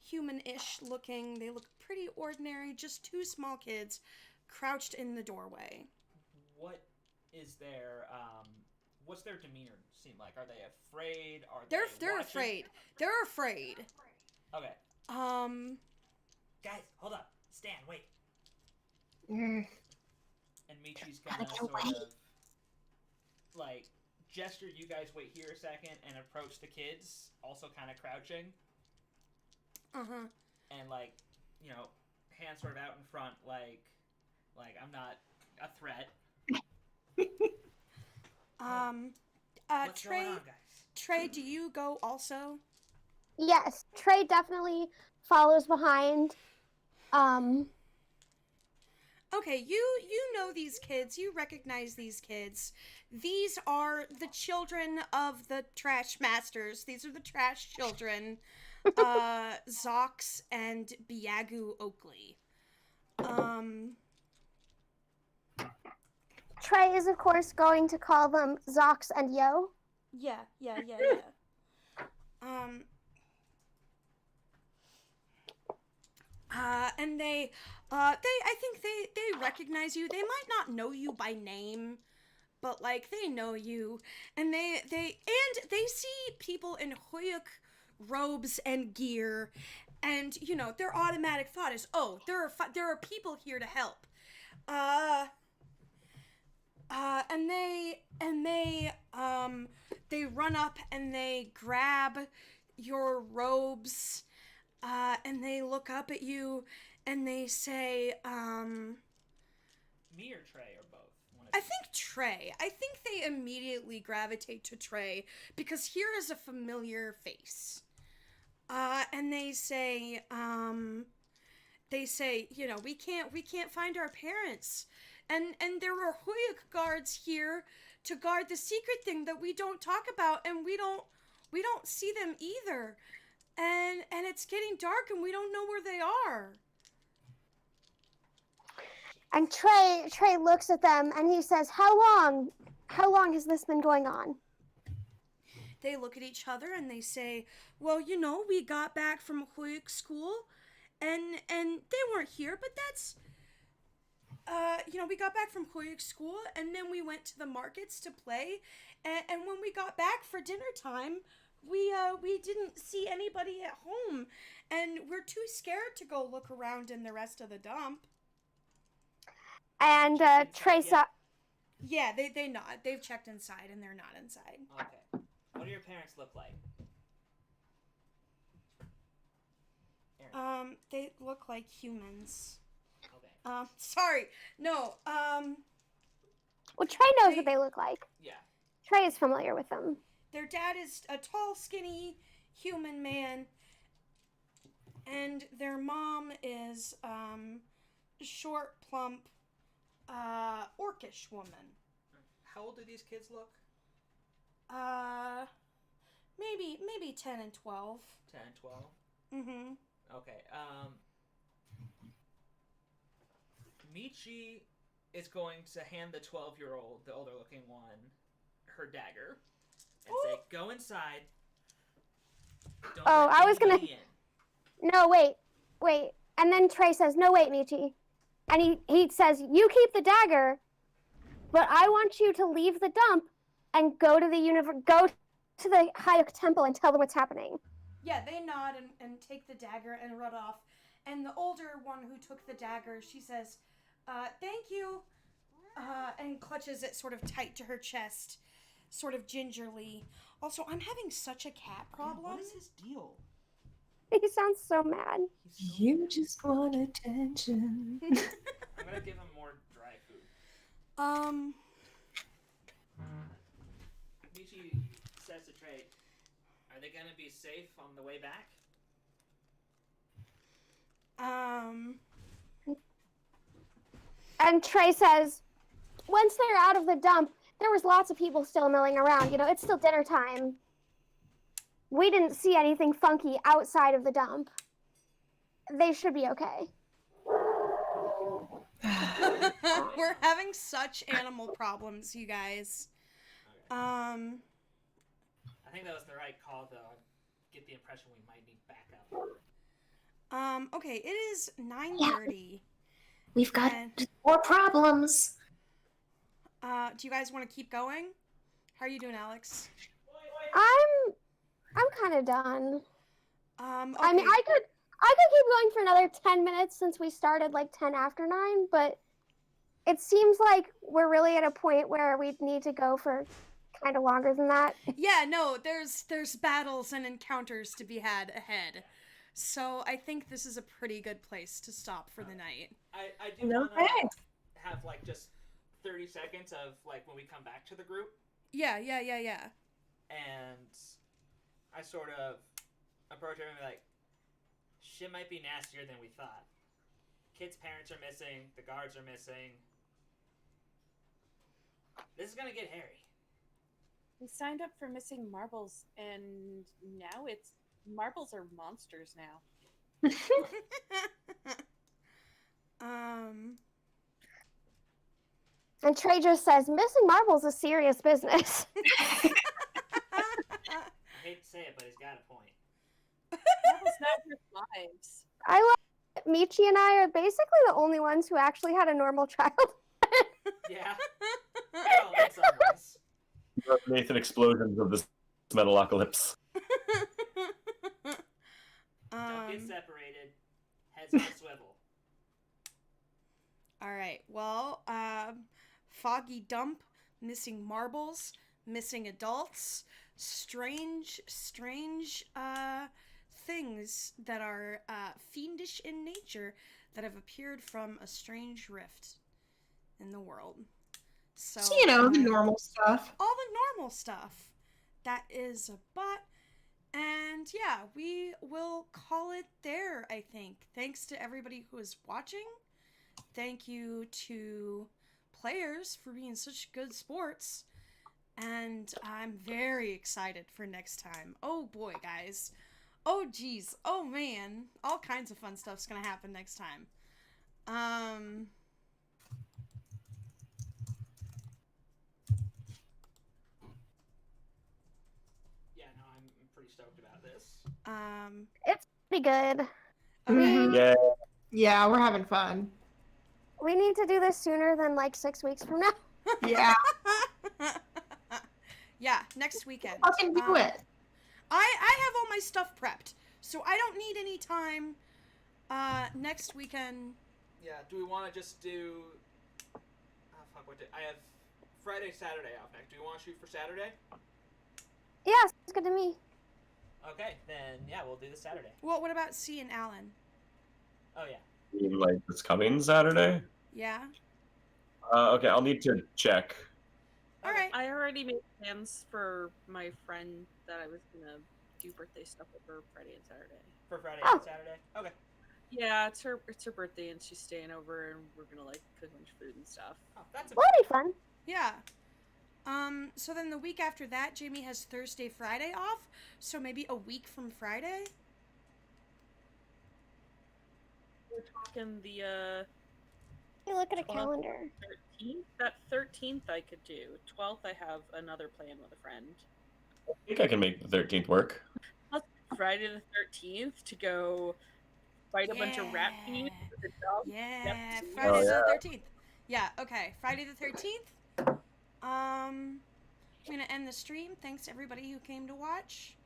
human-ish looking. They look pretty ordinary, just two small kids crouched in the doorway. What is their what's their demeanor seem like? Are they afraid? They're watching? afraid. They're afraid. Okay. Guys, hold up. Stan, wait. And Michi's gonna sort of like gesture you guys wait here a second and approach the kids, also kind of crouching. And like, hands sort of out in front, like I'm not a threat. What's Trey, going on, guys? Trey, do you go also? Yes, Trey definitely follows behind. Okay, you know these kids. You recognize these kids. These are the children of the Trash Masters. These are the trash children. Zox and Biagu Oakley. Trey is, of course, going to call them Zox and Yo. Yeah. And I think they recognize you. They might not know you by name, but like they know you, and they see people in Huyuk robes and gear, and their automatic thought is, oh, there are people here to help. And they run up and they grab your robes, and they look up at you and they say, Me or Trey or both? I think Trey. I think they immediately gravitate to Trey because here is a familiar face. And they say, we can't find our parents. And there are Huyuk guards here to guard the secret thing that we don't talk about, and we don't see them either. And it's getting dark and we don't know where they are. And Trey looks at them and he says, How long has this been going on? They look at each other and they say, well, we got back from Huyuk school and they weren't here, but that's, we got back from Huyuk school and then we went to the markets to play. And when we got back for dinner time, we didn't see anybody at home and we're too scared to go look around in the rest of the dump. And Trey saw... Yeah, they nod. They've checked inside and they're not inside. Okay. What do your parents look like? Aaron. They look like humans. Okay. Sorry. No, Well, Trey knows what they look like. Yeah. Trey is familiar with them. their dad is a tall, skinny human man, and their mom is short, plump, orcish woman. How old do these kids look? Maybe 10 and 12. 10 and 12? Mm-hmm. Okay, Michi is going to hand the 12-year-old, the older-looking one, her dagger, and say, "Go inside. Don't Oh, let I was gonna... anybody in." No, wait. And then Trey says, "No, wait, Michi." And he says, "You keep the dagger, but I want you to leave the dump and go to the Huyuk temple and tell them what's happening." Yeah, they nod and take the dagger and run off. And the older one who took the dagger, she says, "Thank you," and clutches it sort of tight to her chest, sort of gingerly. Also, I'm having such a cat problem. What is his deal? He sounds so mad. You just want attention. I'm gonna give him more dry food. Michi says to Trey, "Are they gonna be safe on the way back?" And Trey says, once they're out of the dump, there was lots of people still milling around. You know, it's still dinner time. We didn't see anything funky outside of the dump. They should be okay. We're having such animal problems, you guys. I think that was the right call, though. I get the impression we might need backup. Okay, it is 9:30. We've got more problems. Do you guys want to keep going? How are you doing, Alex? I'm kind of done. Okay. I mean, I could keep going for another 10 minutes since we started like 10 after 9, but it seems like we're really at a point where we need to go for kind of longer than that. Yeah, no, there's battles and encounters to be had ahead. So I think this is a pretty good place to stop for the night. I do want to have like just 30 seconds of like when we come back to the group. Yeah. And I sort of approach her and be like, shit might be nastier than we thought. Kids' parents are missing. The guards are missing. This is gonna get hairy. We signed up for missing marbles, and now it's marbles are monsters now. And Trey just says, missing marbles is serious business. I hate to say it, but he's got a point. Marbles not your lives. I love Michi and I are basically the only ones who actually had a normal childhood. Yeah. Well, in some ways. Nathan explosions of this metalocalypse. Don't get separated. Heads on a swivel. All right. Well, foggy dump, missing marbles, missing adults, strange things that are fiendish in nature that have appeared from a strange rift in the world. So you know, the normal stuff. All the normal stuff. That is a but. And yeah, we will call it there, I think. Thanks to everybody who is watching. Thank you to players for being such good sports. And I'm very excited for next time. Oh boy, guys. Oh geez. Oh man. All kinds of fun stuff's gonna happen next time. Yeah, no, I'm pretty stoked about this. It's pretty good. Okay. Yeah, we're having fun. We need to do this sooner than like 6 weeks from now. Yeah. Yeah, next weekend. I can do it. I have all my stuff prepped, so I don't need any time next weekend. Yeah, do we want to just do... Oh, fuck, what day? I have Friday, Saturday off next. Do we want to shoot for Saturday? Yeah, it's good to me. Okay, then, yeah, we'll do this Saturday. Well, what about C and Alan? Oh, yeah. You mean like this coming Saturday? Yeah? Okay, I'll need to check. Alright. I already made plans for my friend that I was gonna do birthday stuff with her Friday and Saturday. For Friday Oh. and Saturday? Okay. Yeah, it's her birthday and she's staying over and we're gonna like cook a bunch of food and stuff. Oh, that's a... That'll be fun. Yeah. So then the week after that, Jamie has Thursday, Friday off, so maybe a week from Friday? We're talking the Hey, look at a calendar. 13th. That 13th I could do. 12th I have another plan with a friend. I think I can make the 13th work. Friday the 13th to go fight a bunch of rat thieves with a dog. Yeah, Yep. Friday the 13th. Yeah, okay. Friday the 13th. I'm gonna end the stream. Thanks everybody who came to watch.